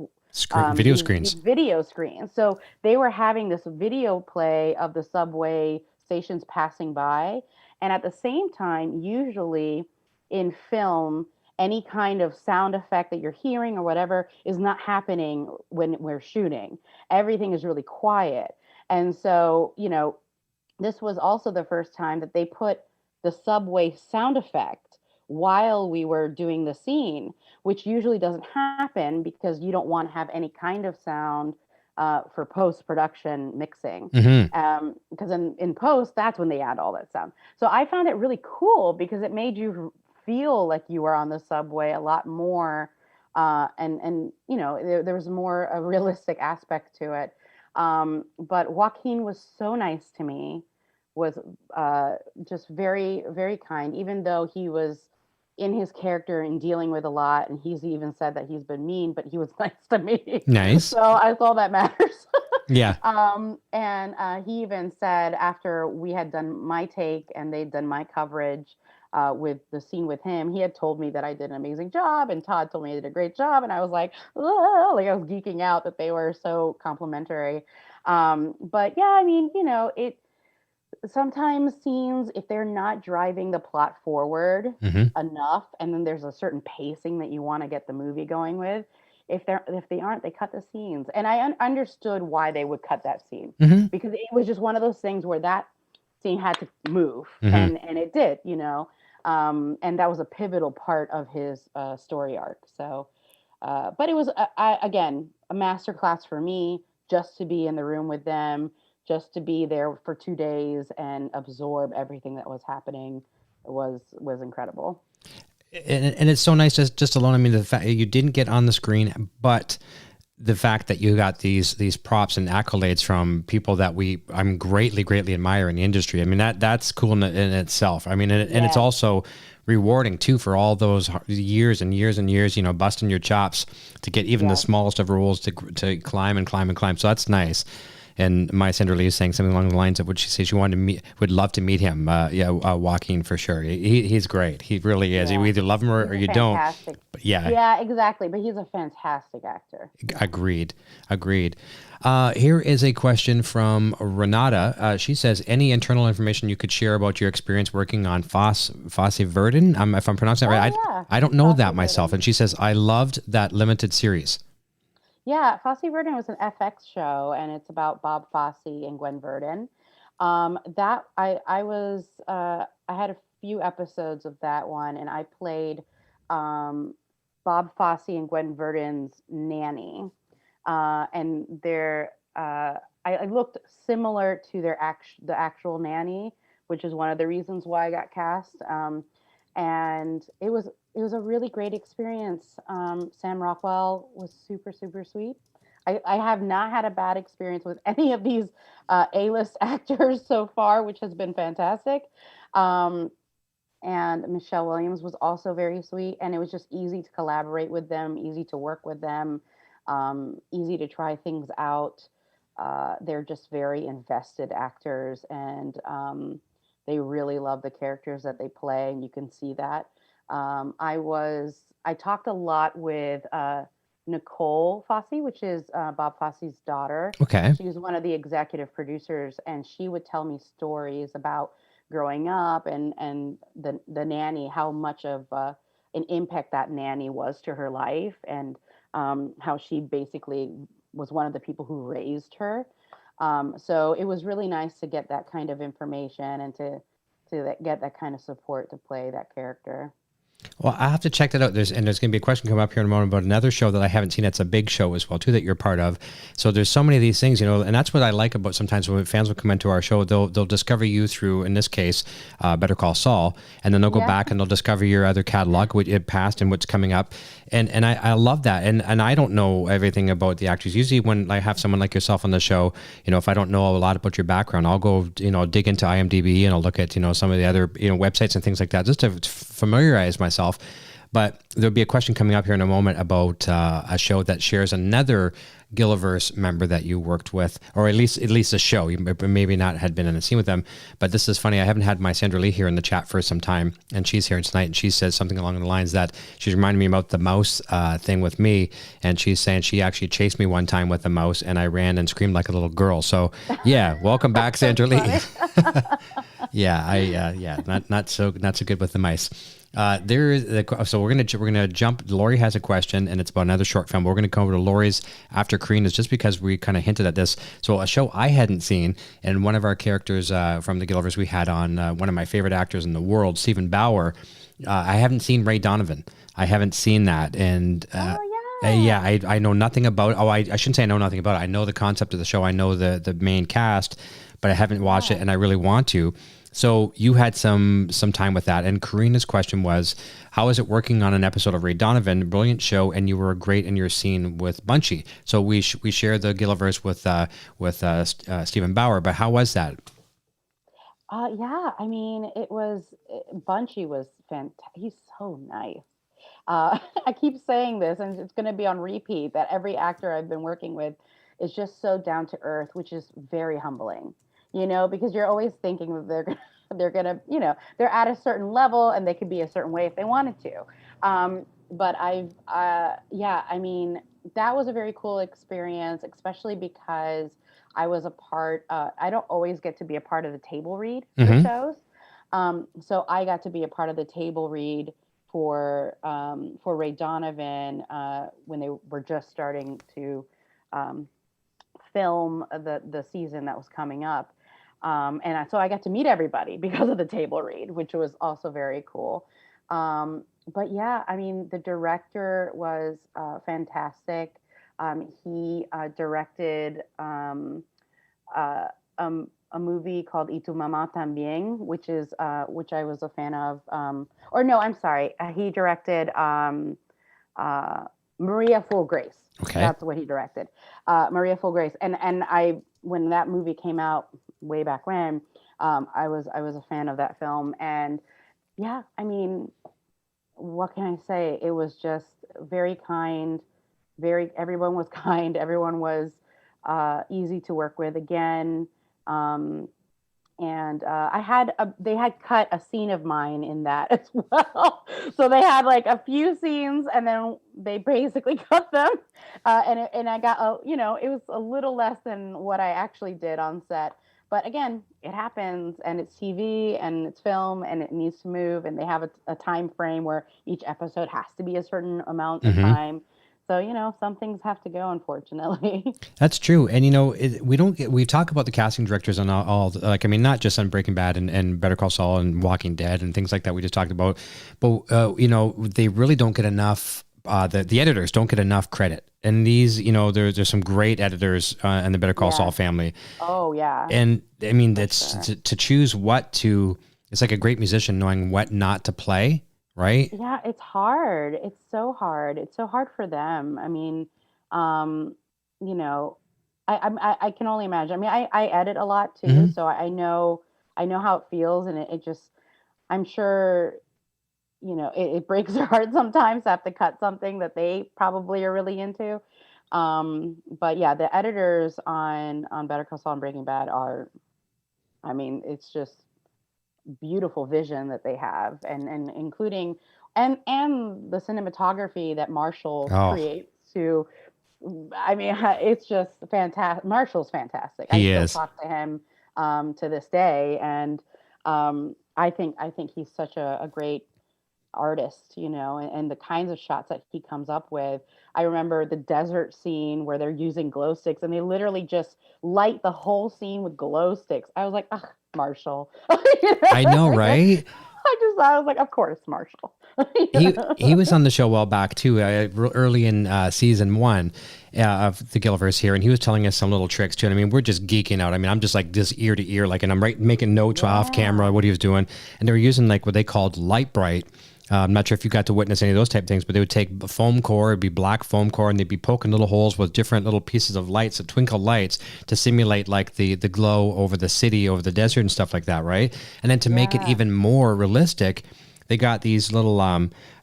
video screens. Video screens. So they were having this video play of the subway stations passing by. And at the same time, usually in film, any kind of sound effect that you're hearing or whatever is not happening when we're shooting. Everything is really quiet. And so, this was also the first time that they put the subway sound effect while we were doing the scene, which usually doesn't happen because you don't want to have any kind of sound for post-production mixing. Mm-hmm. Because in post, that's when they add all that sound. So I found it really cool because it made you feel like you were on the subway a lot more. And there was more a realistic aspect to it. But Joaquin was so nice to me, was just very, very kind, even though he was in his character and dealing with a lot. And he's even said that he's been mean, but he was nice to me. Nice. So that's all that matters. Yeah. And he even said after we had done my take and they'd done my coverage with the scene with him, he had told me that I did an amazing job, and Todd told me I did a great job. And I was like I was geeking out that they were so complimentary. But yeah, I mean, sometimes scenes, if they're not driving the plot forward enough, and then there's a certain pacing that you want to get the movie going with, if they aren't, they cut the scenes. And I understood why they would cut that scene, because it was just one of those things where that scene had to move, and it did, and that was a pivotal part of his story arc. So, but it was again a masterclass for me just to be in the room with them, just to be there for 2 days and absorb everything that was happening was incredible. And it's so nice just alone. I mean, the fact you didn't get on the screen, but the fact that you got these props and accolades from people that I'm greatly admire in the industry. I mean, that's cool in itself. I mean, and it's also rewarding too for all those years and years and years, busting your chops to get even the smallest of roles to climb and climb and climb. So that's nice. And Maya Cinderly is saying something along the lines of what she says she would love to meet him. Joaquin for sure. He's great. He really is. You either love him or you don't. But yeah, exactly. But he's a fantastic actor. Agreed. Here is a question from Renata. She says, any internal information you could share about your experience working on FosseVerdin? If I'm pronouncing that right. Yeah. I don't know that myself. And she says, I loved that limited series. Yeah, FosseVerdin was an FX show, and it's about Bob Fosse and Gwen Verdon. That I had a few episodes of that one, and I played Bob Fosse and Gwen Verdon's nanny. And I I looked similar to the actual nanny, which is one of the reasons why I got cast. And it was a really great experience. Sam Rockwell was super, super sweet. I have not had a bad experience with any of these A-list actors so far, which has been fantastic. And Michelle Williams was also very sweet, and it was just easy to collaborate with them, easy to work with them, easy to try things out. They're just very invested actors, and they really love the characters that they play, and you can see that. I talked a lot with Nicole Fosse, which is Bob Fosse's daughter. Okay. She was one of the executive producers, and she would tell me stories about growing up and the nanny, how much of an impact that nanny was to her life, and how she basically was one of the people who raised her. So it was really nice to get that kind of information and to get that kind of support to play that character. Well, I have to check that out. There's going to be a question come up here in a moment about another show that I haven't seen. It's a big show as well, too, that you're part of. So there's so many of these things, and that's what I like about sometimes when fans will come into our show. They'll discover you through, in this case, Better Call Saul, and then they'll go back and they'll discover your other catalog, what it passed and what's coming up. And I love that. And I don't know everything about the actors. Usually when I have someone like yourself on the show, if I don't know a lot about your background, I'll go, dig into IMDb and I'll look at, some of the other, websites and things like that, just to familiarize myself. But there'll be a question coming up here in a moment about a show that shares another Gilliverse member that you worked with, or at least a show. You maybe not had been in a scene with them. But this is funny. I haven't had my Sandra Lee here in the chat for some time, and she's here tonight, and she says something along the lines that she's reminding me about the mouse thing with me, and she's saying she actually chased me one time with a mouse, and I ran and screamed like a little girl. So yeah, welcome back, Sandra Lee. Not so good with the mice. So we're gonna jump. Lori has a question, and it's about another short film. We're gonna come over to Lori's after Karina's, just because we kind of hinted at this. So a show I hadn't seen, and one of our characters from the Gilliverse we had on, one of my favorite actors in the world, Stephen Bauer. I haven't seen Ray Donovan. I haven't seen that, and I know nothing about. I shouldn't say I know nothing about it. I know the concept of the show. I know the main cast, but I haven't watched it, and I really want to. So you had some time with that, and Karina's question was, how is it working on an episode of Ray Donovan? Brilliant show, and you were great in your scene with Bunchy. So we share the Gilliverse with Stephen Bauer, but how was that? I mean, Bunchy was fantastic. He's so nice. I keep saying this, and it's going to be on repeat, that every actor I've been working with is just so down to earth, which is very humbling. Because you're always thinking that they're gonna, they're at a certain level and they could be a certain way if they wanted to. But I mean, that was a very cool experience, especially because I was a part. I don't always get to be a part of the table read for shows, so I got to be a part of the table read for Ray Donovan when they were just starting to film the season that was coming up. So I got to meet everybody because of the table read, which was also very cool. But yeah, I mean, the director was fantastic. He directed a movie called Y Tu Mamá También, which I was a fan of. He directed Maria Full Grace. Okay. That's what he directed. Maria Full Grace. And when that movie came out way back when, I was a fan of that film. And yeah, I mean, what can I say? It was just very kind. Everyone was kind. Everyone was easy to work with again. They had cut a scene of mine in that as well. So they had like a few scenes, and then they basically cut them. And I got, it was a little less than what I actually did on set. But again, it happens, and it's TV and it's film, and it needs to move, and they have a time frame where each episode has to be a certain amount of time. So, some things have to go, unfortunately. That's true. And, we talk about the casting directors on all not just on Breaking Bad and Better Call Saul and Walking Dead and things like that we just talked about, but, they really don't get enough the editors don't get enough credit. And these, there's some great editors in the Better Call Saul family. Oh yeah. And I mean, that's to choose it's like a great musician knowing what not to play, right? Yeah, it's hard. It's so hard. It's so hard for them. I mean, I can only imagine. I mean, I edit a lot too, so I know how it feels, and it just, I'm sure, it breaks their heart sometimes to have to cut something that they probably are really into. But yeah, the editors on Better Call Saul and Breaking Bad it's just beautiful vision that they have, and including and the cinematography that Marshall creates to. I mean, it's just fantastic. Marshall's fantastic. I still talk to him to this day, and I think he's such a great artist, and the kinds of shots that he comes up with. I remember the desert scene where they're using glow sticks, and they literally just light the whole scene with glow sticks. I was like, ugh, Marshall. I know, right? I was like, of course, Marshall. He was on the show a while back too, early in season 1 of the Gilliverse here, and he was telling us some little tricks too. And I mean, we're just geeking out. I mean, I'm just like this ear to ear, like, and I'm making notes off camera what he was doing, and they were using like what they called light bright. I'm not sure if you got to witness any of those type of things, but they would take foam core, it'd be black foam core, and they'd be poking little holes with different little pieces of lights, the twinkle lights, to simulate like the glow over the city, over the desert and stuff like that, right? And then to make it even more realistic, they got these little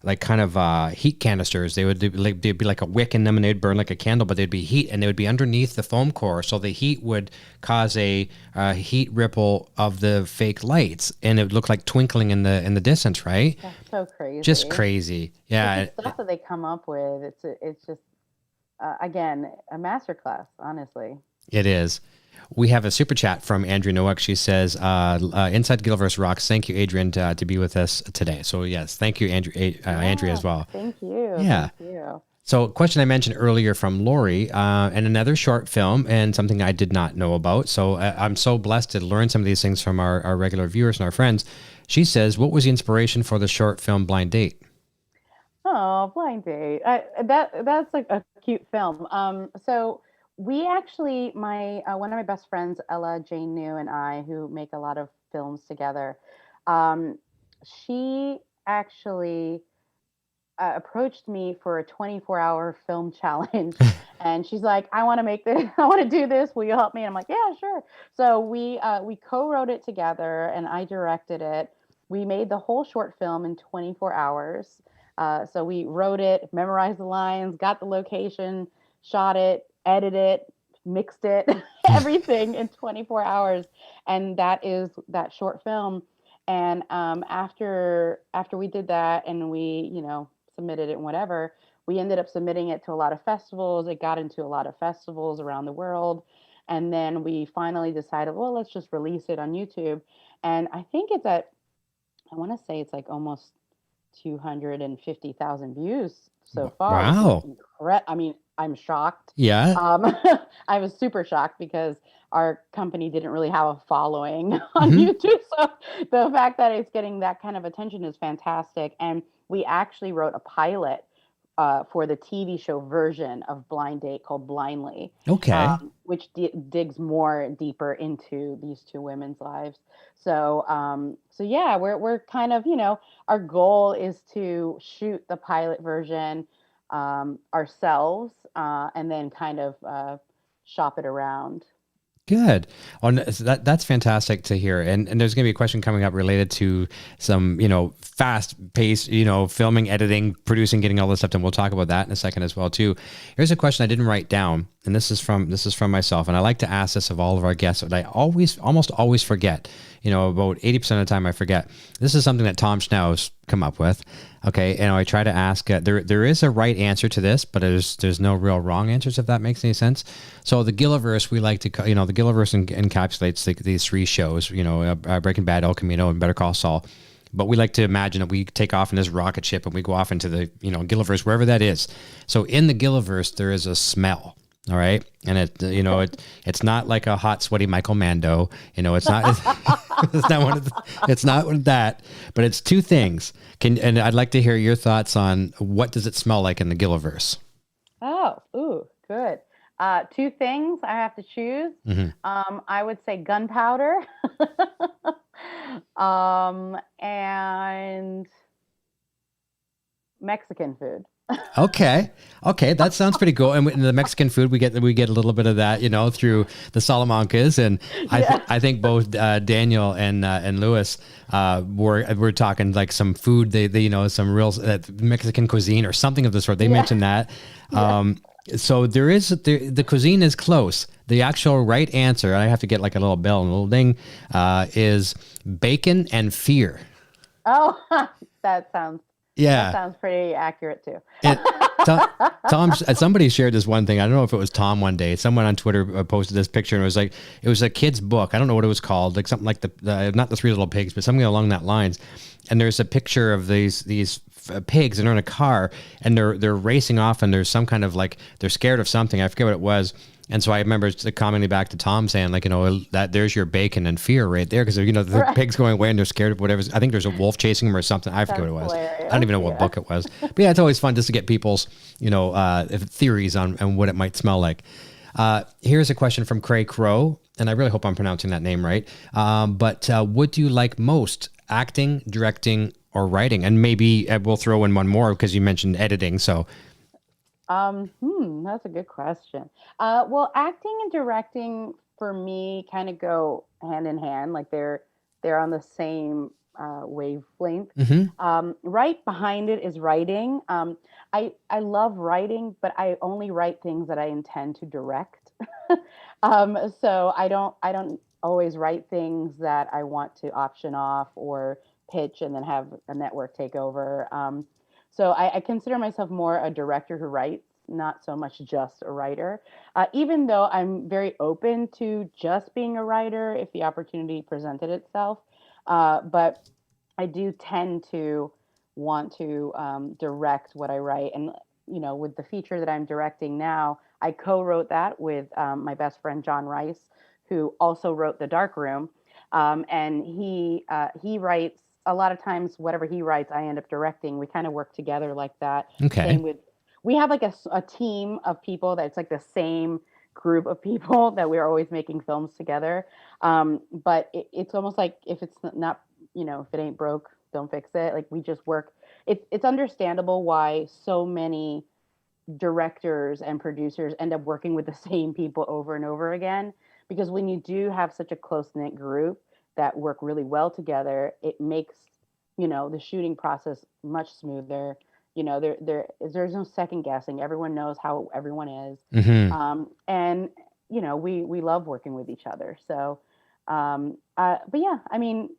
like kind of heat canisters. They'd be like a wick in them, and they'd burn like a candle, but they'd be heat, and they would be underneath the foam core, so the heat would cause a heat ripple of the fake lights, and it would look like twinkling in the distance, right? That's so crazy. Just crazy, yeah. The stuff that they come up with, it's just again a masterclass. Honestly, it is. We have a super chat from Adrienne Lovette. She says, Inside Gilliverse rocks. Thank you, Adrienne, to be with us today. So, yes, thank you, Andrea, as well. Thank you. Yeah. Thank you. So, a question I mentioned earlier from Lori, and another short film, and something I did not know about. So, I'm so blessed to learn some of these things from our regular viewers and our friends. She says, what was the inspiration for the short film Blind Date? Oh, Blind Date. That's like a cute film. So we actually, one of my best friends, Ella Jane New, and I, who make a lot of films together, she actually approached me for a 24-hour film challenge. And she's like, I want to make this, I want to do this. Will you help me? And I'm like, yeah, sure. So we co-wrote it together, and I directed it. We made the whole short film in 24 hours. So we wrote it, memorized the lines, got the location, shot it, edited it, mixed it, everything in 24 hours. And that is that short film. And after we did that, and we, submitted it and whatever, we ended up submitting it to a lot of festivals. It got into a lot of festivals around the world. And then we finally decided, well, let's just release it on YouTube. And I think it's I want to say it's like almost 250,000 views so far. Wow. I mean, I'm shocked. Yeah. I was super shocked because our company didn't really have a following on YouTube. So the fact that it's getting that kind of attention is fantastic. And we actually wrote a pilot for the TV show version of Blind Date called Blindly. Okay. Which digs more deeper into these two women's lives. So, yeah, we're kind of, our goal is to shoot the pilot version ourselves, and then kind of shop it around. Good. Oh, that's fantastic to hear. And there's going to be a question coming up related to some, fast paced, filming, editing, producing, getting all this stuff. And we'll talk about that in a second as well, too. Here's a question I didn't write down. And this is from myself. And I like to ask this of all of our guests, but I almost always forget. About 80% of the time I forget. This is something that Tom Schnauz come up with. Okay. And I try to ask, there is a right answer to this, but there's no real wrong answers, if that makes any sense. So the Gilliverse, we like to, the Gilliverse encapsulates these three shows, Breaking Bad, El Camino, and Better Call Saul. But we like to imagine that we take off in this rocket ship and we go off into the, Gilliverse, wherever that is. So in the Gilliverse, there is a smell. All right. And it's not like a hot, sweaty Michael Mando. It's not, it's not that, but it's two things. And I'd like to hear your thoughts on what does it smell like in the Gilliverse? Oh, ooh, good. Two things I have to choose. I would say gunpowder, and Mexican food. Okay, that sounds pretty cool. And in the Mexican food, we get a little bit of that, through the Salamancas. And I think both Daniel and Lewis were talking like some food. They some real Mexican cuisine or something of the sort. They mentioned that. So the cuisine is close. The actual right answer, I have to get like a little bell and a little ding, is bacon and fear. Oh, that sounds pretty accurate too. Tom, somebody shared this one thing. I don't know if it was Tom one day. Someone on Twitter posted this picture, and it was a kid's book. I don't know what it was called, like something like the not the Three Little Pigs, but something along that lines. And there's a picture of these pigs, and they're in a car, and they're racing off, and there's some kind of like they're scared of something. I forget what it was. And so I remember commenting back to Tom saying, like, that there's your bacon and fear right there. Because, the pig's going away and they're scared of whatever. I think there's a wolf chasing them or something. I forget what it was. Hilarious. I don't even know what book it was. But yeah, it's always fun just to get people's, theories on what it might smell like. Here's a question from Cray Crow. And I really hope I'm pronouncing that name right. But what do you like most, acting, directing, or writing? And maybe we'll throw in one more because you mentioned editing. So... that's a good question. Well, acting and directing for me kind of go hand in hand, like they're on the same wavelength. Right behind it is writing. I love writing, but I only write things that I intend to direct. So I don't always write things that I want to option off or pitch and then have a network take over. So I consider myself more a director who writes, not so much just a writer, even though I'm very open to just being a writer if the opportunity presented itself. But I do tend to want to direct what I write. And, with the feature that I'm directing now, I co-wrote that with my best friend, John Rice, who also wrote The Dark Room. And he writes. A lot of times, whatever he writes, I end up directing. We kind of work together like that. Okay. We have like a team of people that's like the same group of people that we're always making films together. But it's almost like if it's not, if it ain't broke, don't fix it. Like we just work. It's understandable why so many directors and producers end up working with the same people over and over again. Because when you do have such a close-knit group that work really well together, it makes, the shooting process much smoother. There's no second guessing. Everyone knows how everyone is. And, we love working with each other. So, but yeah, I mean,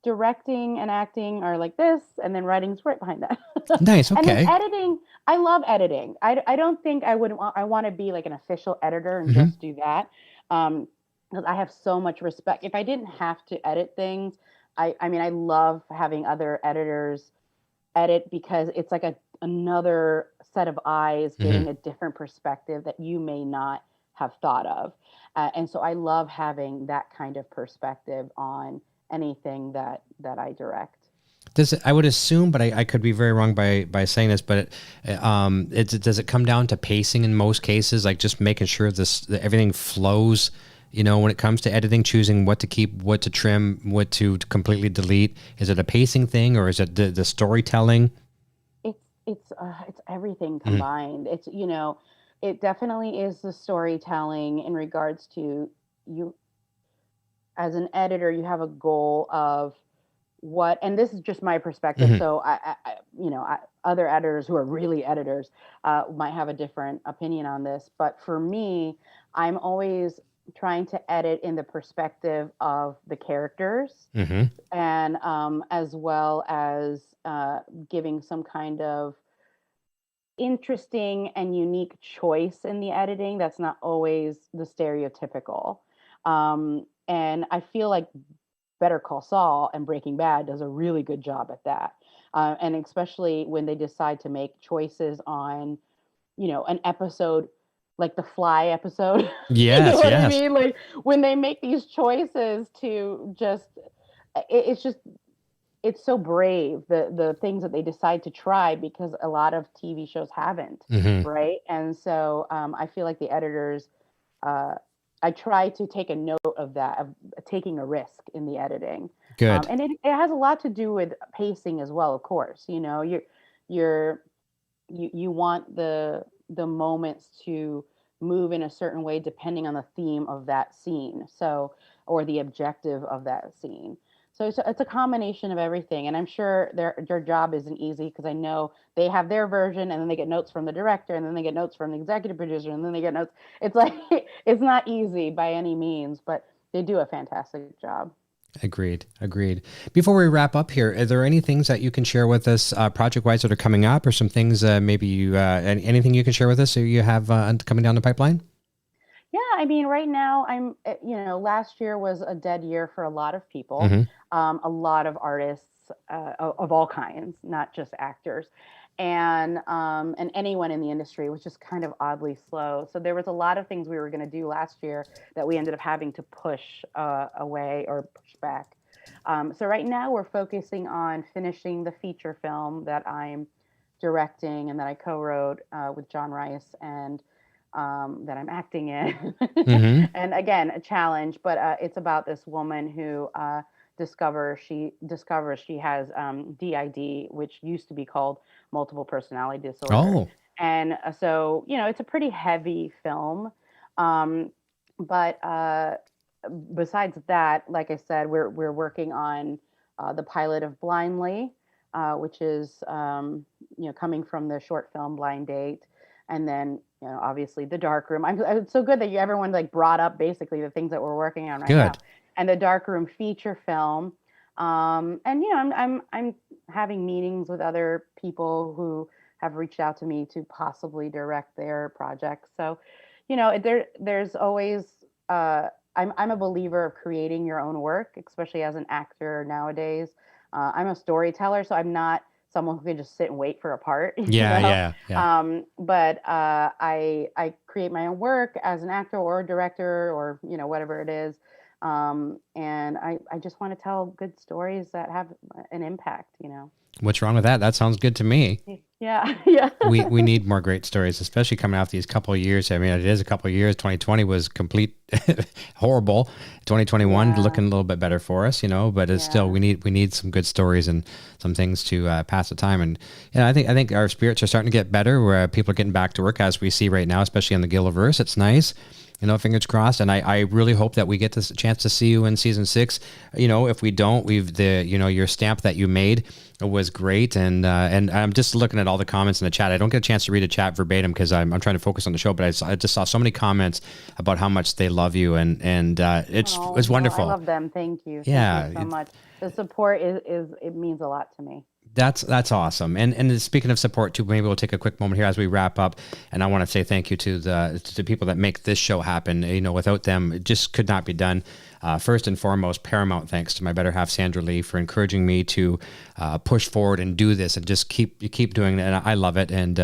directing and acting are like this, and then writing's right behind that. Nice. Okay. And then editing, I love editing. I don't think I want to be like an official editor and just do that. Because I have so much respect. If I didn't have to edit things, I mean, I love having other editors edit because it's like another set of eyes getting a different perspective that you may not have thought of. And so I love having that kind of perspective on anything that I direct. I would assume, but I could be very wrong by saying this, but does it come down to pacing in most cases, like just making sure that everything flows? When it comes to editing, choosing what to keep, what to trim, what to completely delete. Is it a pacing thing, or is it the storytelling? It's everything combined. It's it definitely is the storytelling in regards to you. As an editor, you have a goal of what, and this is just my perspective. So other editors who are really editors might have a different opinion on this. But for me, I'm always trying to edit in the perspective of the characters, and as well as giving some kind of interesting and unique choice in the editing that's not always the stereotypical. And I feel like Better Call Saul and Breaking Bad does a really good job at that. And especially when they decide to make choices on, an episode like the Fly episode. Yes, you know yes. what I mean? Like when they make these choices to just, it's just, it's so brave, the things that they decide to try, because a lot of TV shows haven't, right? And so I feel like the editors, I try to take a note of that, of taking a risk in the editing. Good. And it has a lot to do with pacing as well, of course. You know, you want the moments to move in a certain way depending on the theme of that scene, so, or the objective of that scene. So it's a combination of everything, and I'm sure their job isn't easy, because I know they have their version, and then they get notes from the director, and then they get notes from the executive producer, and then they get notes. It's like it's not easy by any means, but they do a fantastic job. Agreed. Before we wrap up here, are there any things that you can share with us project-wise that are coming up, or some things maybe you anything you can share with us that you have coming down the pipeline? Yeah, I mean, right now last year was a dead year for a lot of people, a lot of artists of all kinds, not just actors, and anyone in the industry was just kind of oddly slow. So there was a lot of things we were going to do last year that we ended up having to push away or push back. So right now we're focusing on finishing the feature film that I'm directing and that I co-wrote with John Rice, and that I'm acting in. And again, a challenge, but it's about this woman who discovers she has DID, which used to be called multiple personality disorder. Oh. And so, it's a pretty heavy film. But besides that, like I said, we're working on the pilot of Blindly, which is coming from the short film Blind Date. And then, obviously the Dark Room. It's so good that everyone like brought up basically the things that we're working on right now. And the Dark Room feature film. And I'm having meetings with other people who have reached out to me to possibly direct their projects. So, there's always I'm a believer of creating your own work, especially as an actor nowadays. I'm a storyteller, so I'm not someone who can just sit and wait for a part. Yeah. But I create my own work as an actor or a director or, whatever it is. And I just want to tell good stories that have an impact, What's wrong with that? That sounds good to me. Yeah. We need more great stories, especially coming off these couple of years. I mean, it is a couple of years. 2020 was complete horrible. 2021 looking a little bit better for us, but it's still, we need some good stories and some things to pass the time. And I think our spirits are starting to get better, where people are getting back to work, as we see right now, especially on the Gilliverse. It's nice. Fingers crossed. And I really hope that we get this chance to see you in season 6. If we don't, your stamp that you made was great. And I'm just looking at all the comments in the chat. I don't get a chance to read a chat verbatim because I'm trying to focus on the show, but I just saw so many comments about how much they love you. And it's wonderful. I love them. Thank you. Yeah. Thank you so much. The support it means a lot to me. That's awesome. And speaking of support too, maybe we'll take a quick moment here as we wrap up. And I want to say thank you to the people that make this show happen. Without them, it just could not be done. First and foremost, paramount thanks to my better half, Sandra Lee, for encouraging me to push forward and do this and just keep doing it. And I love it. And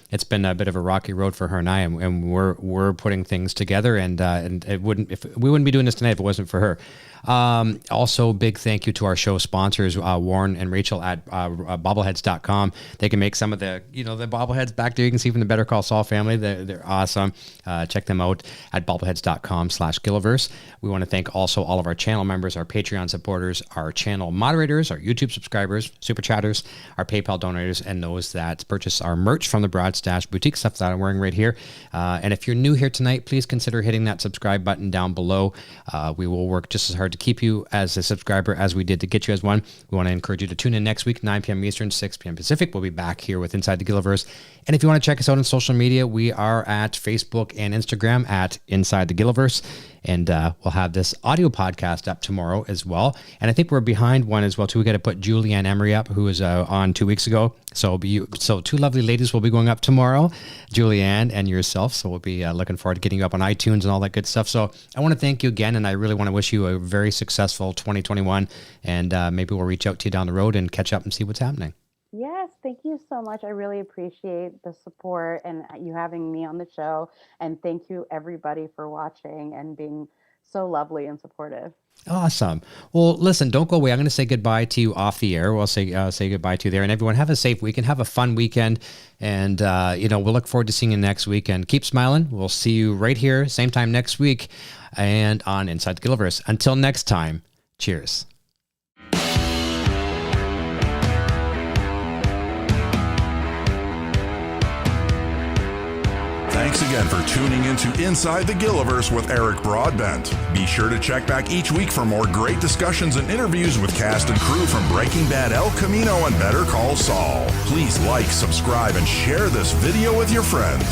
it's been a bit of a rocky road for her and I, and we're putting we wouldn't be doing this tonight if it wasn't for her. Also, big thank you to our show sponsors, Warren and Rachel at bobbleheads.com. They can make some of the bobbleheads back there. You can see from the Better Call Saul family. They're awesome. Check them out at bobbleheads.com/Gilliverse. We want to thank also all of our channel members, our Patreon supporters, our channel moderators, our YouTube subscribers, super chatters, our PayPal donors, and those that purchase our merch from the Broad Stash Boutique, stuff that I'm wearing right here. And if you're new here tonight, please consider hitting that subscribe button down below. We will work just as hard to keep you as a subscriber as we did to get you as one. We want to encourage you to tune in next week, 9 p.m. Eastern, 6 p.m. Pacific. We'll be back here with Inside the Gilliverse. And if you want to check us out on social media, we are at Facebook and Instagram at Inside the Gilliverse. And we'll have this audio podcast up tomorrow as well. And I think we're behind one as well, too. We got to put Julianne Emery up, who was on 2 weeks ago. So two lovely ladies will be going up tomorrow, Julianne and yourself. So we'll be looking forward to getting you up on iTunes and all that good stuff. So I want to thank you again, and I really want to wish you a very successful 2021. And maybe we'll reach out to you down the road and catch up and see what's happening. Yes, thank you so much. I really appreciate the support and you having me on the show. And thank you, everybody, for watching and being so lovely and supportive. Awesome. Well, listen, don't go away. I'm going to say goodbye to you off the air. We'll say goodbye to you there. And everyone, have a safe weekend. Have a fun weekend. And, we'll look forward to seeing you next weekend. Keep smiling. We'll see you right here, same time next week, and on Inside the Gilliverse. Until next time, cheers. Thanks again for tuning into Inside the Gilliverse with Eric Broadbent. Be sure to check back each week for more great discussions and interviews with cast and crew from Breaking Bad, El Camino, and Better Call Saul. Please like, subscribe, and share this video with your friends.